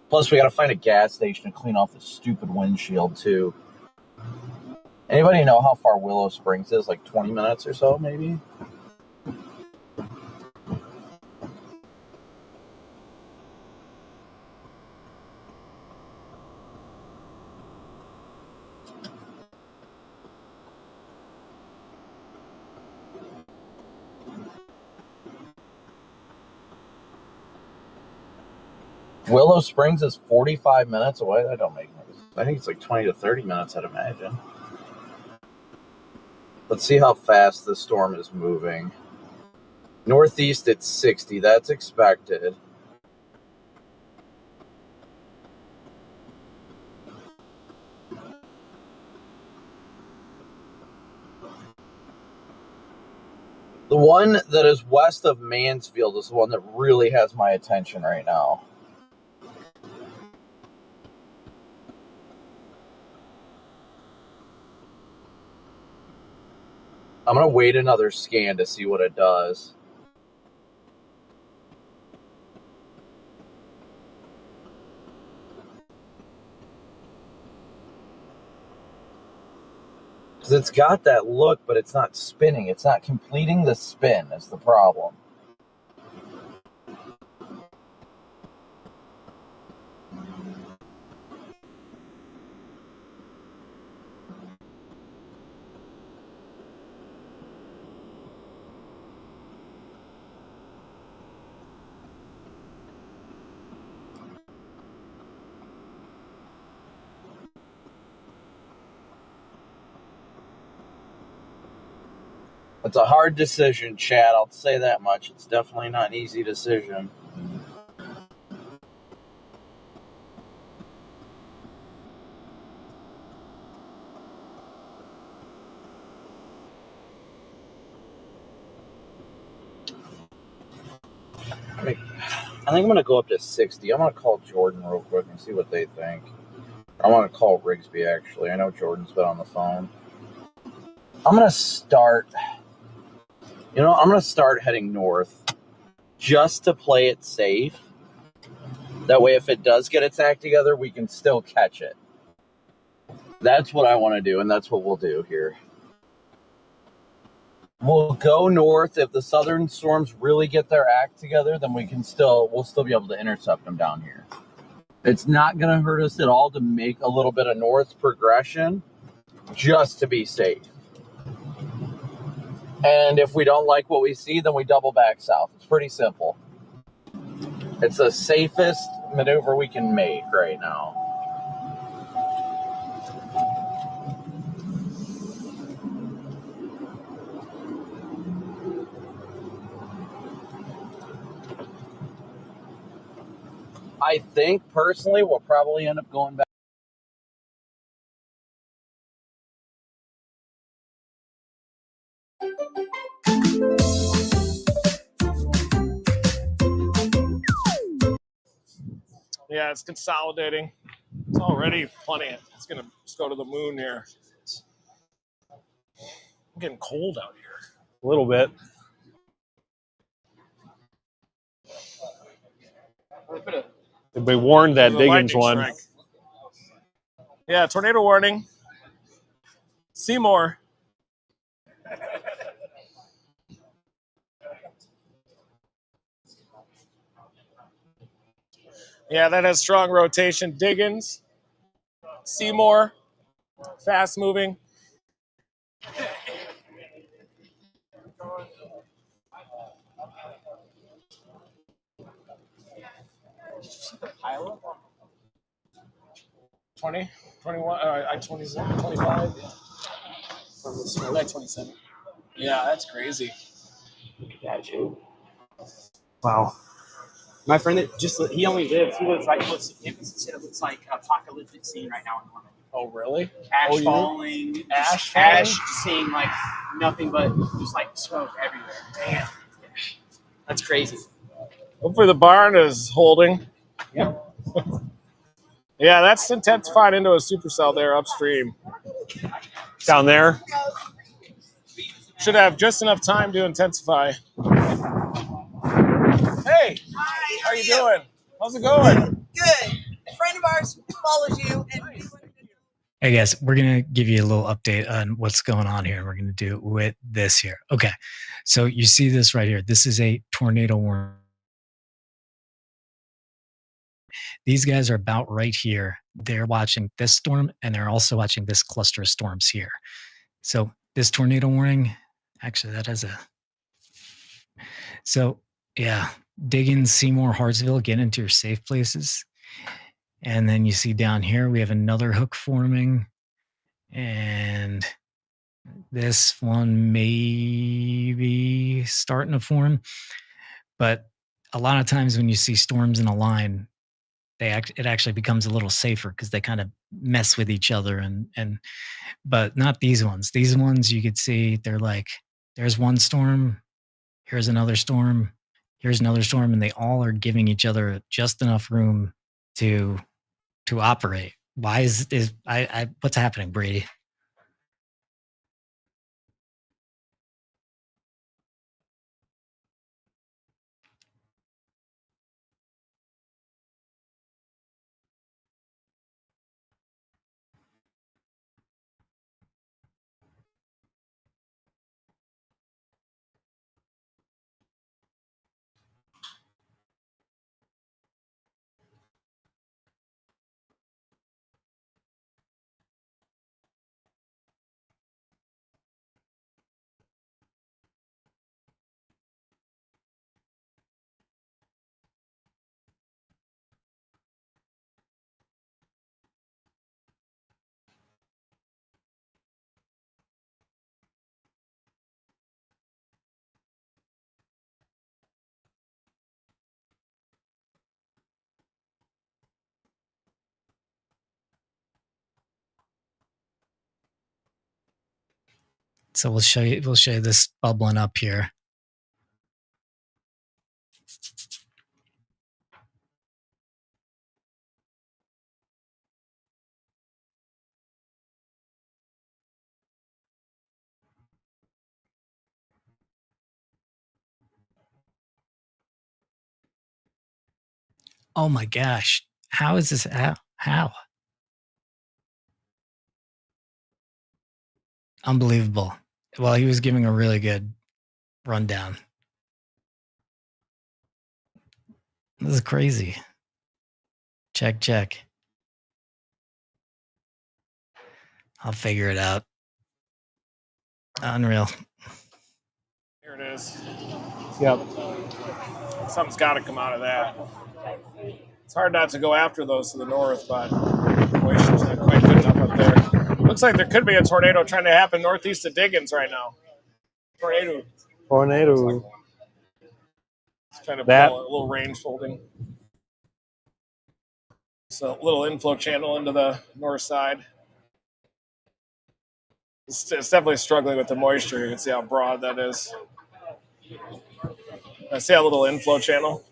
Speaker 1: Plus, we gotta find a gas station to clean off the stupid windshield, too. Anybody know how far Willow Springs is? Like 20 minutes or so, maybe? Willow Springs is 45 minutes away. That don't make sense. I think it's like 20 to 30 minutes, I'd imagine. Let's see how fast the storm is moving. Northeast, it's 60. That's expected. The one that is west of Mansfield is the one that really has my attention right now. I'm going to wait another scan to see what it does. Because it's got that look, but it's not spinning. It's not completing the spin is the problem. It's a hard decision, Chad. I'll say that much. It's definitely not an easy decision. I think I'm going to go up to 60. I'm going to call Jordan real quick and see what they think. I want to call Rigsby, actually. I know Jordan's been on the phone. I'm going to start... I'm going to start heading north just to play it safe. That way, if it does get its act together, we can still catch it. That's what I want to do, and that's what we'll do here. We'll go north. If the southern storms really get their act together, then we'll still be able to intercept them down here. It's not going to hurt us at all to make a little bit of north progression just to be safe. And if we don't like what we see, then we double back south. It's pretty simple. It's the safest maneuver we can make right now. I think, personally, we'll probably end up going back.
Speaker 6: Yeah, it's consolidating. It's already plenty. It's going to just go to the moon here. It's getting cold out here. A little bit. They warned that Diggins one. Strike. Yeah, tornado warning. Seymour. Yeah, that has strong rotation. Diggins, Seymour, fast moving. Pilot? 20, 21, I-21, 25. I like 27. Yeah, that's crazy.
Speaker 7: Gotcha. Wow. My friend that he lives right close to campus. He said it looks like an apocalyptic scene right now in Norman.
Speaker 6: Oh, really?
Speaker 7: Ash falling.
Speaker 6: Ash
Speaker 7: Ash seeing like nothing but just like smoke everywhere. Damn. That's crazy.
Speaker 6: Hopefully the barn is holding.
Speaker 7: Yeah.
Speaker 6: Yeah, that's intensified into a supercell there upstream.
Speaker 8: Down there?
Speaker 6: Should have just enough time to intensify. Hey,
Speaker 9: Hi,
Speaker 6: how you doing? How's it going?
Speaker 9: Good. A friend of ours follows you, and
Speaker 10: Hey guys, we're going to give you a little update on what's going on here. We're going to do it with this here. Okay, so you see this right here. This is a tornado warning. These guys are about right here. They're watching this storm, and they're also watching this cluster of storms here. So this tornado warning, actually that has a... So yeah, dig in Seymour, Hartsville, get into your safe places. And then you see down here, we have another hook forming. And this one may be starting to form. But a lot of times when you see storms in a line, it actually becomes a little safer because they kind of mess with each other. But not these ones. These ones you could see, they're like, there's one storm, here's another storm, here's another storm, and they all are giving each other just enough room to operate. Why is what's happening, Brady? So we'll show you this bubbling up here. Oh my gosh. How is this? How? Unbelievable. Well, he was giving a really good rundown. This is crazy. Check. I'll figure it out. Unreal.
Speaker 6: Here it is. Yep. Something's got to come out of that. It's hard not to go after those to the north, but the moisture's not quite good enough up there. Looks like there could be a tornado trying to happen northeast of Diggins right now. Tornado. It's trying to pull a little range folding. So a little inflow channel into the north side. It's definitely struggling with the moisture. You can see how broad that is. I see a little inflow channel.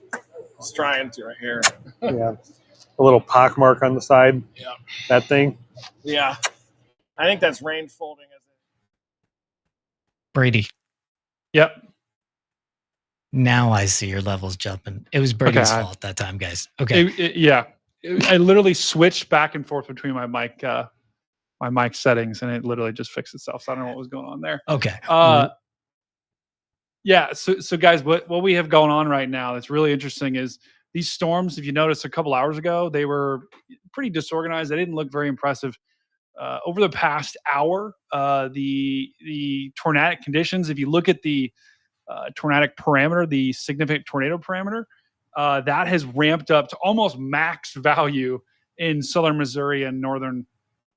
Speaker 6: It's trying to right here.
Speaker 8: Yeah. A little pock mark on the side.
Speaker 6: Yeah.
Speaker 8: That thing.
Speaker 6: Yeah. I think that's range folding.
Speaker 10: Brady.
Speaker 8: Yep.
Speaker 10: Now I see your levels jumping. It was Brady's fault that time, guys. Okay.
Speaker 11: I literally switched back and forth between my mic settings, and it literally just fixed itself. So I don't know what was going on there.
Speaker 10: Okay.
Speaker 11: Yeah. So guys, what we have going on right now that's really interesting is these storms. If you notice, a couple hours ago, they were pretty disorganized. They didn't look very impressive. Over the past hour, the tornadic conditions, if you look at the tornadic parameter, the significant tornado parameter, that has ramped up to almost max value in southern Missouri and northern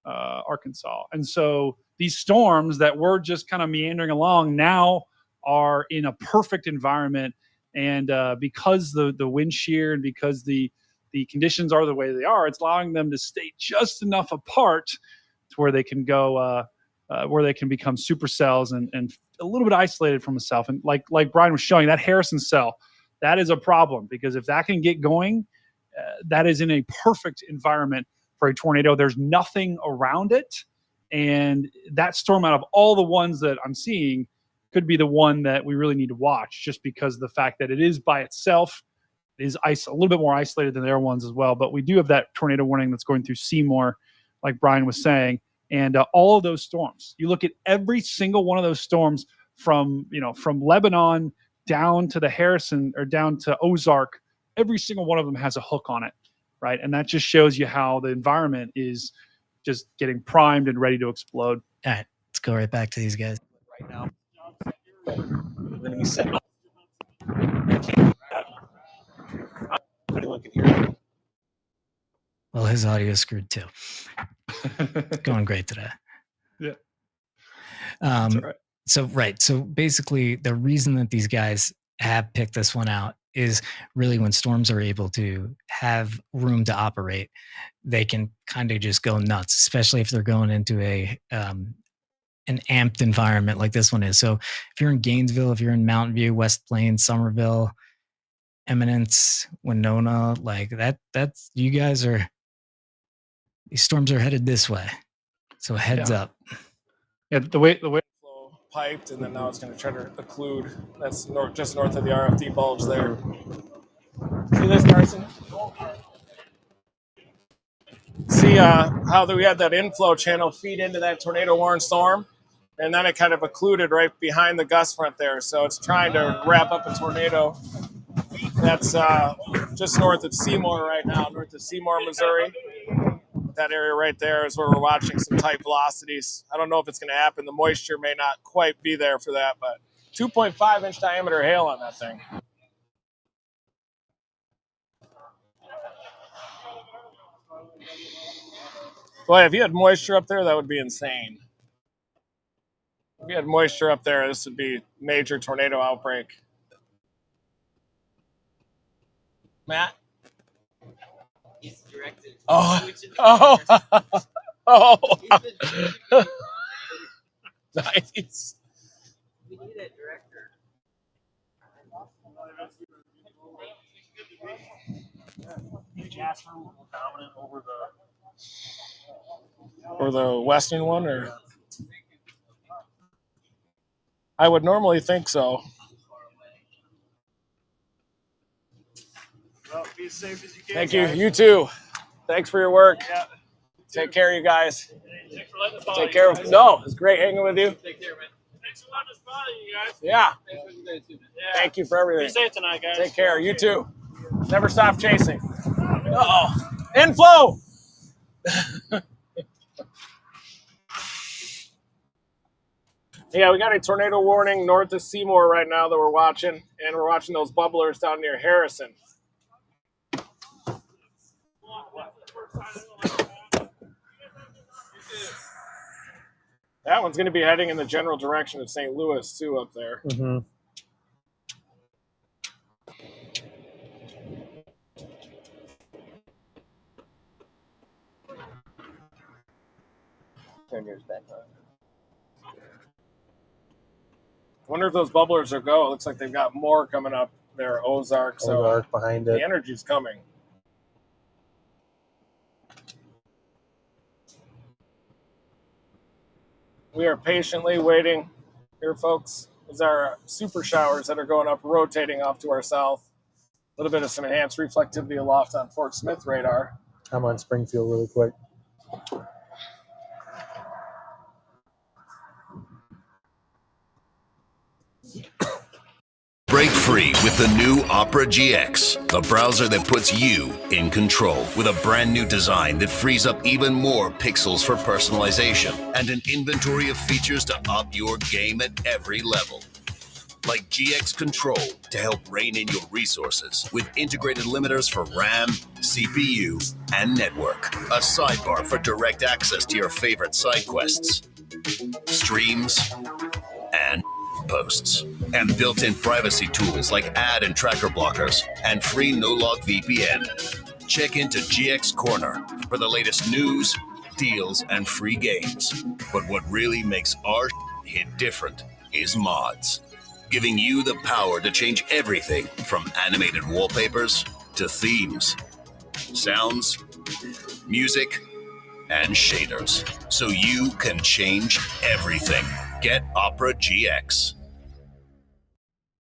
Speaker 11: Arkansas. And so these storms that were just kind of meandering along now are in a perfect environment, and because the wind shear and because the conditions are the way they are, it's allowing them to stay just enough apart to where they can go where they can become supercells and a little bit isolated from itself. And like Brian was showing, that Harrison cell, that is a problem, because if that can get going, that is in a perfect environment for a tornado. There's nothing around it, and that storm, out of all the ones that I'm seeing, could be the one that we really need to watch, just because of the fact that it is by itself. It is a little bit more isolated than their ones as well. But we do have that tornado warning that's going through Seymour, like Brian was saying. And all of those storms, you look at every single one of those storms from Lebanon down to the Harrison or down to Ozark, every single one of them has a hook on it, right? And that just shows you how the environment is just getting primed and ready to explode.
Speaker 10: All right, let's go right back to these guys.
Speaker 1: Right now, I'm going to be setting up. Anyone can hear me.
Speaker 10: Well, his audio is screwed too. It's going great today.
Speaker 11: Yeah.
Speaker 10: That's all right. So basically, the reason that these guys have picked this one out is really when storms are able to have room to operate, they can kind of just go nuts, especially if they're going into an amped environment like this one is. So if you're in Gainesville, if you're in Mountain View, West Plains, Somerville, Eminence, Winona, like that's you guys are. These storms are headed this way, so heads up.
Speaker 11: Yeah, the way
Speaker 6: flow piped, and then now it's going to try to occlude. That's just north of the RFD bulge there. See this, Carson? See how we had that inflow channel feed into that tornado warning storm, and then it kind of occluded right behind the gust front there. So it's trying to wrap up a tornado. That's just north of Seymour right now, north of Seymour, Missouri. That area right there is where we're watching some tight velocities. I don't know if it's going to happen. The moisture may not quite be there for that, but 2.5 inch diameter hail on that thing. Boy, if you had moisture up there, that would be insane. If you had moisture up there, this would be major tornado outbreak. Matt?
Speaker 12: He's directed.
Speaker 6: Oh. Nice.
Speaker 12: We need a director.
Speaker 6: Dominant over the western one, or I would normally think so.
Speaker 5: Well, be as safe as you can.
Speaker 6: Thank you.
Speaker 5: Guys.
Speaker 6: You too. Thanks for your work.
Speaker 5: Yeah.
Speaker 6: Take care, you guys.
Speaker 5: Thanks for letting us
Speaker 6: Take care. No, it's great hanging with you.
Speaker 5: Take care, man. Thanks for letting us bother you guys.
Speaker 6: Yeah.
Speaker 5: Thanks for today, too, man.
Speaker 6: Thank you for everything.
Speaker 5: Be safe tonight, guys.
Speaker 6: Take care. You too. Never stop chasing. Uh-oh. Inflow. Yeah, we got a tornado warning north of Seymour right now that we're watching, and we're watching those bubblers down near Harrison. That one's going to be heading in the general direction of St. Louis, too, up there.
Speaker 8: Mm-hmm.
Speaker 12: Turn yours back on.
Speaker 6: I wonder if those bubblers are go. It looks like they've got more coming up there, Ozark. So
Speaker 8: Ozark behind it.
Speaker 6: The energy's coming. We are patiently waiting here, folks. These are super showers that are going up, rotating off to our south. A little bit of some enhanced reflectivity aloft on Fort Smith radar.
Speaker 8: I'm on Springfield really quick.
Speaker 13: Break free with the new Opera GX, the browser that puts you in control with a brand new design that frees up even more pixels for personalization and an inventory of features to up your game at every level. Like GX Control to help rein in your resources with integrated limiters for RAM, CPU, and network. A sidebar for direct access to your favorite side quests, streams, and outposts, and built-in privacy tools like ad and tracker blockers and free no-log VPN. Check into GX Corner for the latest news, deals, and free games. But what really makes our hit different is mods, giving you the power to change everything from animated wallpapers to themes, sounds, music, and shaders, so you can change everything. Get Opera GX.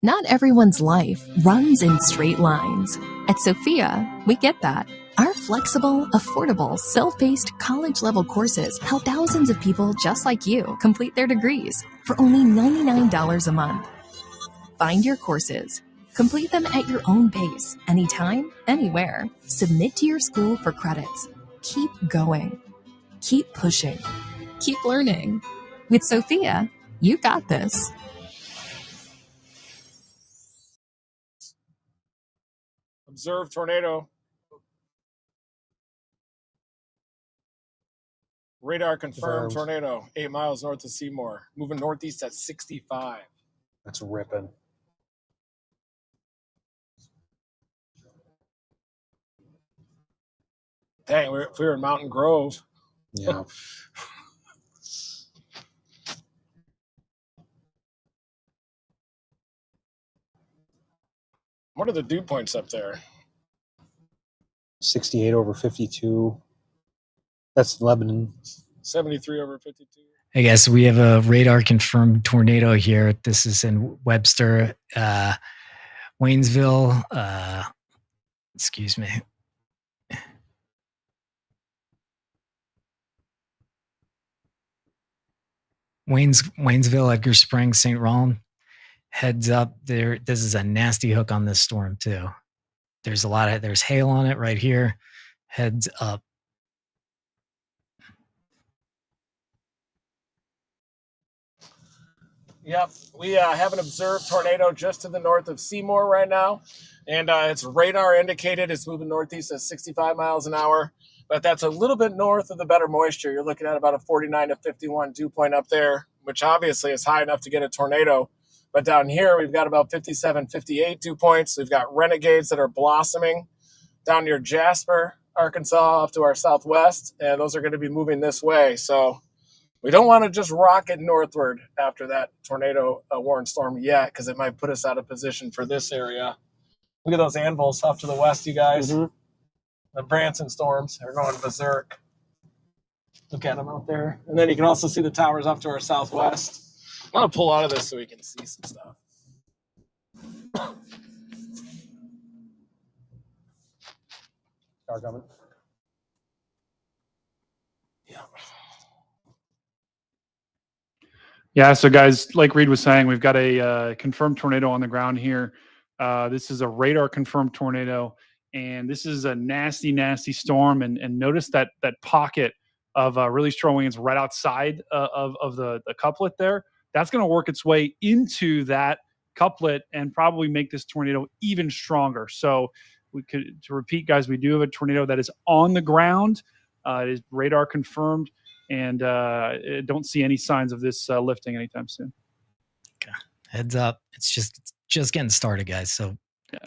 Speaker 14: Not everyone's life runs in straight lines. At Sophia, we get that. Our flexible, affordable, self-paced college-level courses help thousands of people just like you complete their degrees for only $99 a month. Find your courses. Complete them at your own pace, anytime, anywhere. Submit to your school for credits. Keep going. Keep pushing. Keep learning. With Sophia, you got this.
Speaker 6: Observe tornado. Radar confirmed tornado, 8 miles north of Seymour. Moving northeast at 65.
Speaker 8: That's ripping.
Speaker 6: Dang, if we were in Mountain Grove.
Speaker 8: Yeah.
Speaker 6: What are the dew points up there?
Speaker 8: 68 over 52. That's Lebanon.
Speaker 6: 73 over 52.
Speaker 10: I guess we have a radar confirmed tornado here. This is in Webster, Waynesville. Excuse me. Waynesville, Edgar Springs, St. Roland. Heads up there. This is a nasty hook on this storm too. There's hail on it right here. Heads up.
Speaker 6: Yep, we have an observed tornado just to the north of Seymour right now, and it's radar indicated. It's moving northeast at 65 miles an hour, but that's a little bit north of the better moisture. You're looking at about a 49 to 51 dew point up there, which obviously is high enough to get a tornado. But down here, we've got about 57, 58 dew points. We've got renegades that are blossoming down near Jasper, Arkansas, off to our southwest, and those are going to be moving this way. So we don't want to just rocket northward after that tornado warning storm yet, because it might put us out of position for this area. Look at those anvils off to the west, you guys. Mm-hmm. The Branson storms are going berserk. Look at them out there. And then you can also see the towers off to our southwest. I'm going to pull out of this so we can see some stuff.
Speaker 8: Car coming.
Speaker 11: Yeah, so guys, like Reed was saying, we've got a confirmed tornado on the ground here. This is a radar confirmed tornado, and this is a nasty, nasty storm. And notice that pocket of really strong winds right outside of the couplet there. That's going to work its way into that couplet and probably make this tornado even stronger. So to repeat, guys, we do have a tornado that is on the ground. It is radar confirmed. And don't see any signs of this lifting anytime soon.
Speaker 10: Okay. Heads up. It's just getting started, guys. So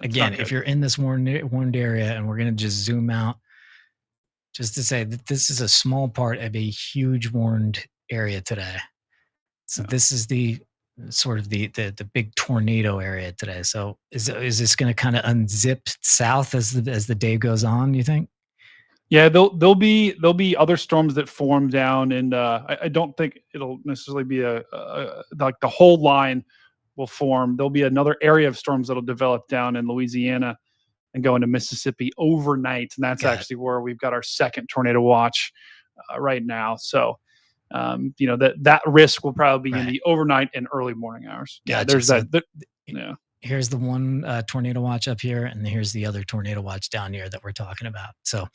Speaker 10: again, if you're in this warned area, and we're going to just zoom out, just to say that this is a small part of a huge warned area today. So this is the sort of the big tornado area today. So is this going to kind of unzip south as the day goes on, you think?
Speaker 11: Yeah, there'll be other storms that form down, and I don't think it'll necessarily be like the whole line will form. There'll be another area of storms that'll develop down in Louisiana and go into Mississippi overnight, and that's actually where we've got our second tornado watch right now. So, that risk will probably be in the overnight and early morning hours. Yeah, there's that. Yeah.
Speaker 10: Here's the one tornado watch up here, and here's the other tornado watch down here that we're talking about. So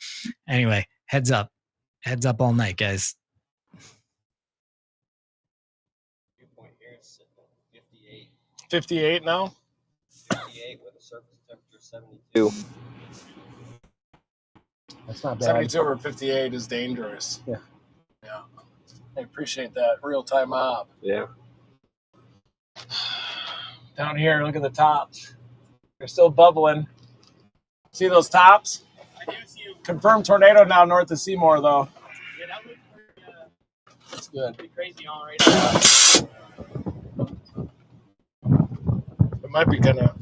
Speaker 10: anyway, heads up all night, guys.
Speaker 6: 58 now?
Speaker 12: 58 with a surface temperature 72.
Speaker 8: That's not bad.
Speaker 6: 72 over 58 is dangerous.
Speaker 8: Yeah.
Speaker 6: I appreciate that real-time op.
Speaker 12: Yeah.
Speaker 6: Down here, look at the tops. They're still bubbling. See those tops? I do see them. Confirmed tornado now north of Seymour, though. Yeah, that looks pretty, that's good. Pretty crazy on right now. It might be gonna.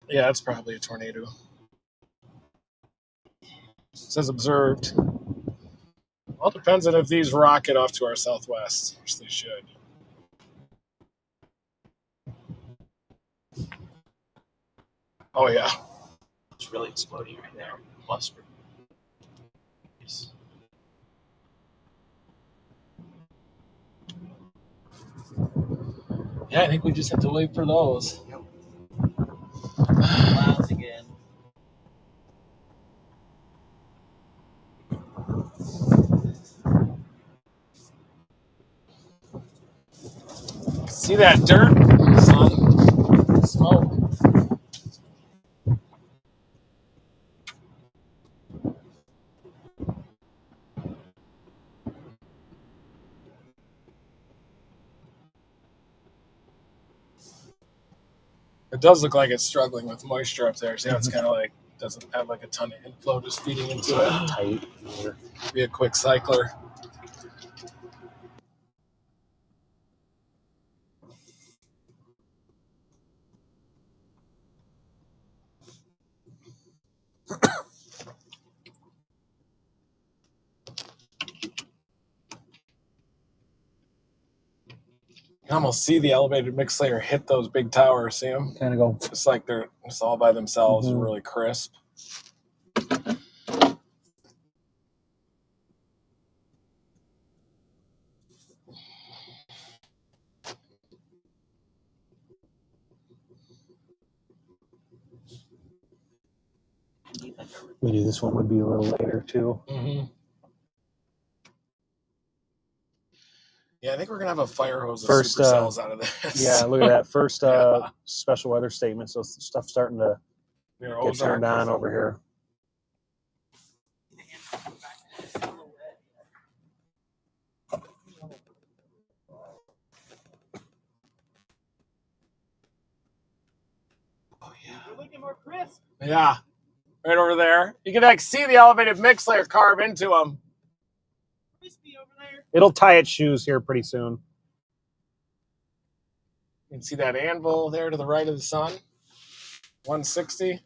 Speaker 6: Yeah, it's probably a tornado. It says observed. Well, it depends on if these rocket off to our southwest, which they should. Oh, yeah. It's really exploding right there. Mustard. Yes. Yeah, I think we just have to wait for those. Clouds again. See that dirt, son? Smoke. It does look like it's struggling with moisture up there. See how it's kind of like doesn't have like a ton of inflow just feeding into it.
Speaker 8: Tight.
Speaker 6: Be a quick cycler. You can almost see the elevated mix layer hit those big towers. See them?
Speaker 8: Kind of go.
Speaker 6: It's like they're just all by themselves, really crisp.
Speaker 8: Maybe this one would be a little later too.
Speaker 6: Mm-hmm. Yeah, I think we're gonna have a fire hose of
Speaker 8: First,
Speaker 6: supercells out of this.
Speaker 8: Yeah, look at that first special weather statement. So stuff starting to get turned on over here.
Speaker 6: Oh yeah, you're looking more crisp. Yeah, right over there. You can like see the elevated mix layer carve into them. Crispy over there.
Speaker 8: It'll tie its shoes here pretty soon.
Speaker 6: You can see that anvil there to the right of the sun. 160.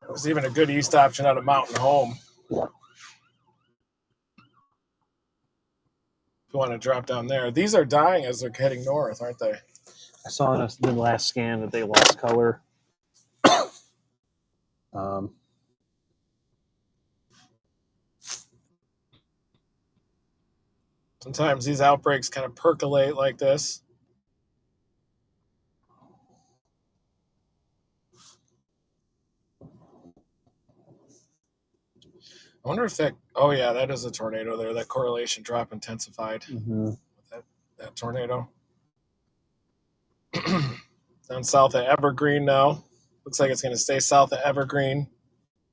Speaker 6: There's even a good east option out of Mountain Home. If you want to drop down there. These are dying as they're heading north, aren't they?
Speaker 8: I saw in the last scan that they lost color.
Speaker 6: Sometimes these outbreaks kind of percolate like this. I wonder if that, oh yeah, that is a tornado there. That correlation drop intensified with that tornado. Down south of Evergreen now. Looks like it's going to stay south of Evergreen.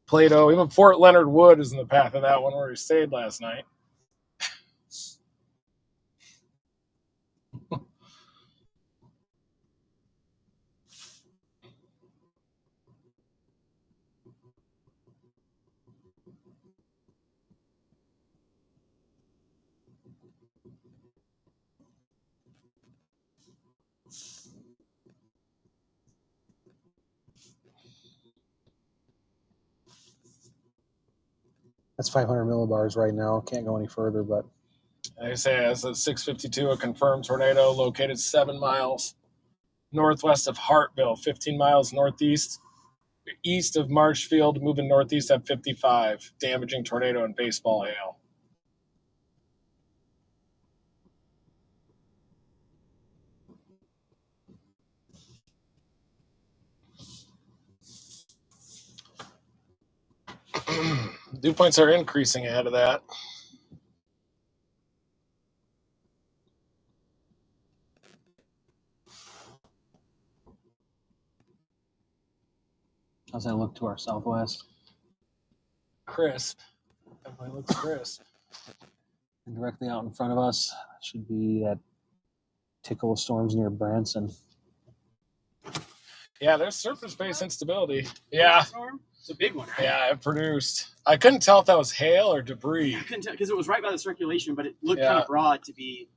Speaker 6: Plato, even Fort Leonard Wood is in the path of that one where we stayed last night.
Speaker 8: That's 500 millibars right now. Can't go any further, but
Speaker 6: Like I say, as of 6:52, a confirmed tornado located 7 miles northwest of Hartville, 15 miles northeast, east of Marshfield, moving northeast at 55, damaging tornado and baseball hail. Dew points are increasing ahead of that.
Speaker 8: How's that look to our southwest?
Speaker 6: Crisp. Definitely looks crisp.
Speaker 8: And directly out in front of us should be that tickle of storms near Branson.
Speaker 6: Yeah, there's surface-based instability. Yeah.
Speaker 7: It's a big one, right?
Speaker 6: Yeah, it produced. I couldn't tell if that was hail or debris.
Speaker 7: I couldn't tell because it was right by the circulation, but it looked kind of broad to be.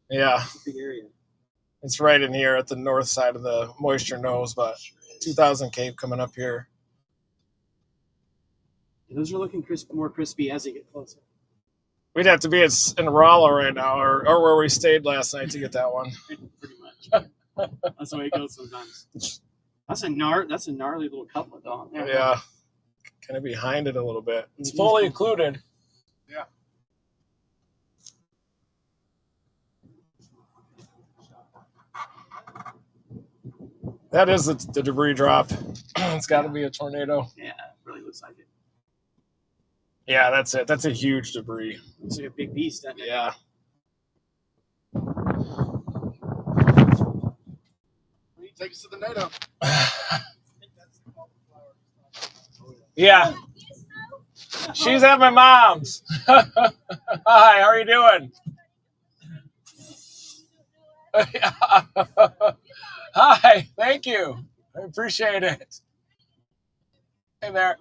Speaker 6: Yeah.
Speaker 7: It's a big area.
Speaker 6: It's right in here at the north side of the moisture nose, but 2000 Cape coming up here.
Speaker 7: Those are looking more crispy as they get closer.
Speaker 6: We'd have to be in Rolla right now, or where we stayed last night to get that one.
Speaker 7: Pretty much. That's the way it goes sometimes. That's a gnarly little couplet, though.
Speaker 6: Yeah. Kind of behind it a little bit. It's fully occluded. Yeah. That is the debris drop. It's got to be a tornado.
Speaker 7: Yeah, it really looks like it.
Speaker 6: Yeah, that's it. That's a huge debris.
Speaker 7: It's like a big beast, doesn't it?
Speaker 6: Yeah.
Speaker 15: Take us to the NATO.
Speaker 6: Yeah. She's at my mom's. Hi, how are you doing? Hi, thank you. I appreciate it. Hey there.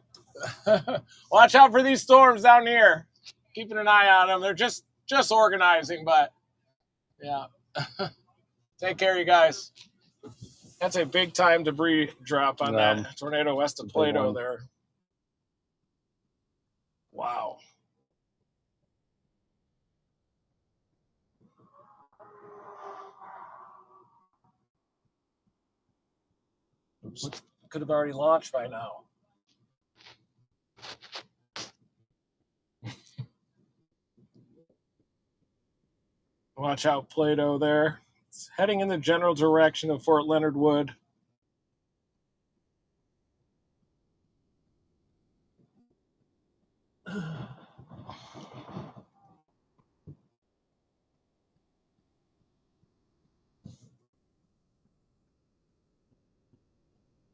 Speaker 6: Watch out for these storms down here. Keeping an eye on them. They're just organizing, but yeah. Take care, you guys. That's a big time debris drop on that tornado west of Plato there. Wow. Oops. Could have already launched by now. Watch out, Plato there. It's heading in the general direction of Fort Leonard Wood.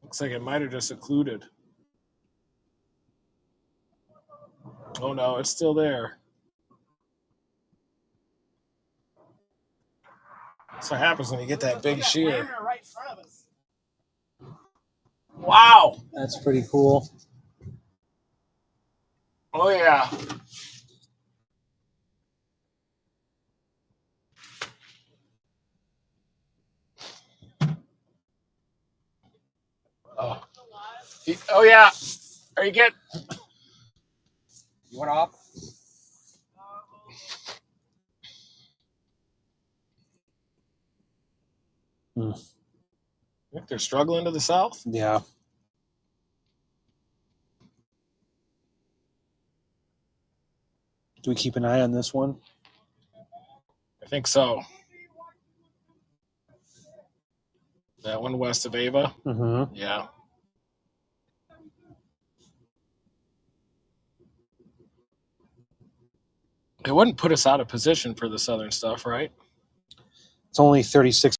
Speaker 6: Looks like it might have just occluded. Oh no, it's still there. That's what happens when you get that big shear. Wow.
Speaker 8: That's pretty cool.
Speaker 6: Oh, yeah. Oh, yeah. Are you getting...
Speaker 7: You want off?
Speaker 6: I think they're struggling to the south.
Speaker 8: Yeah. Do we keep an eye on this one?
Speaker 6: I think so. That one west of Ava?
Speaker 8: Mm-hmm.
Speaker 6: Yeah. It wouldn't put us out of position for the southern stuff, right?
Speaker 8: It's only 36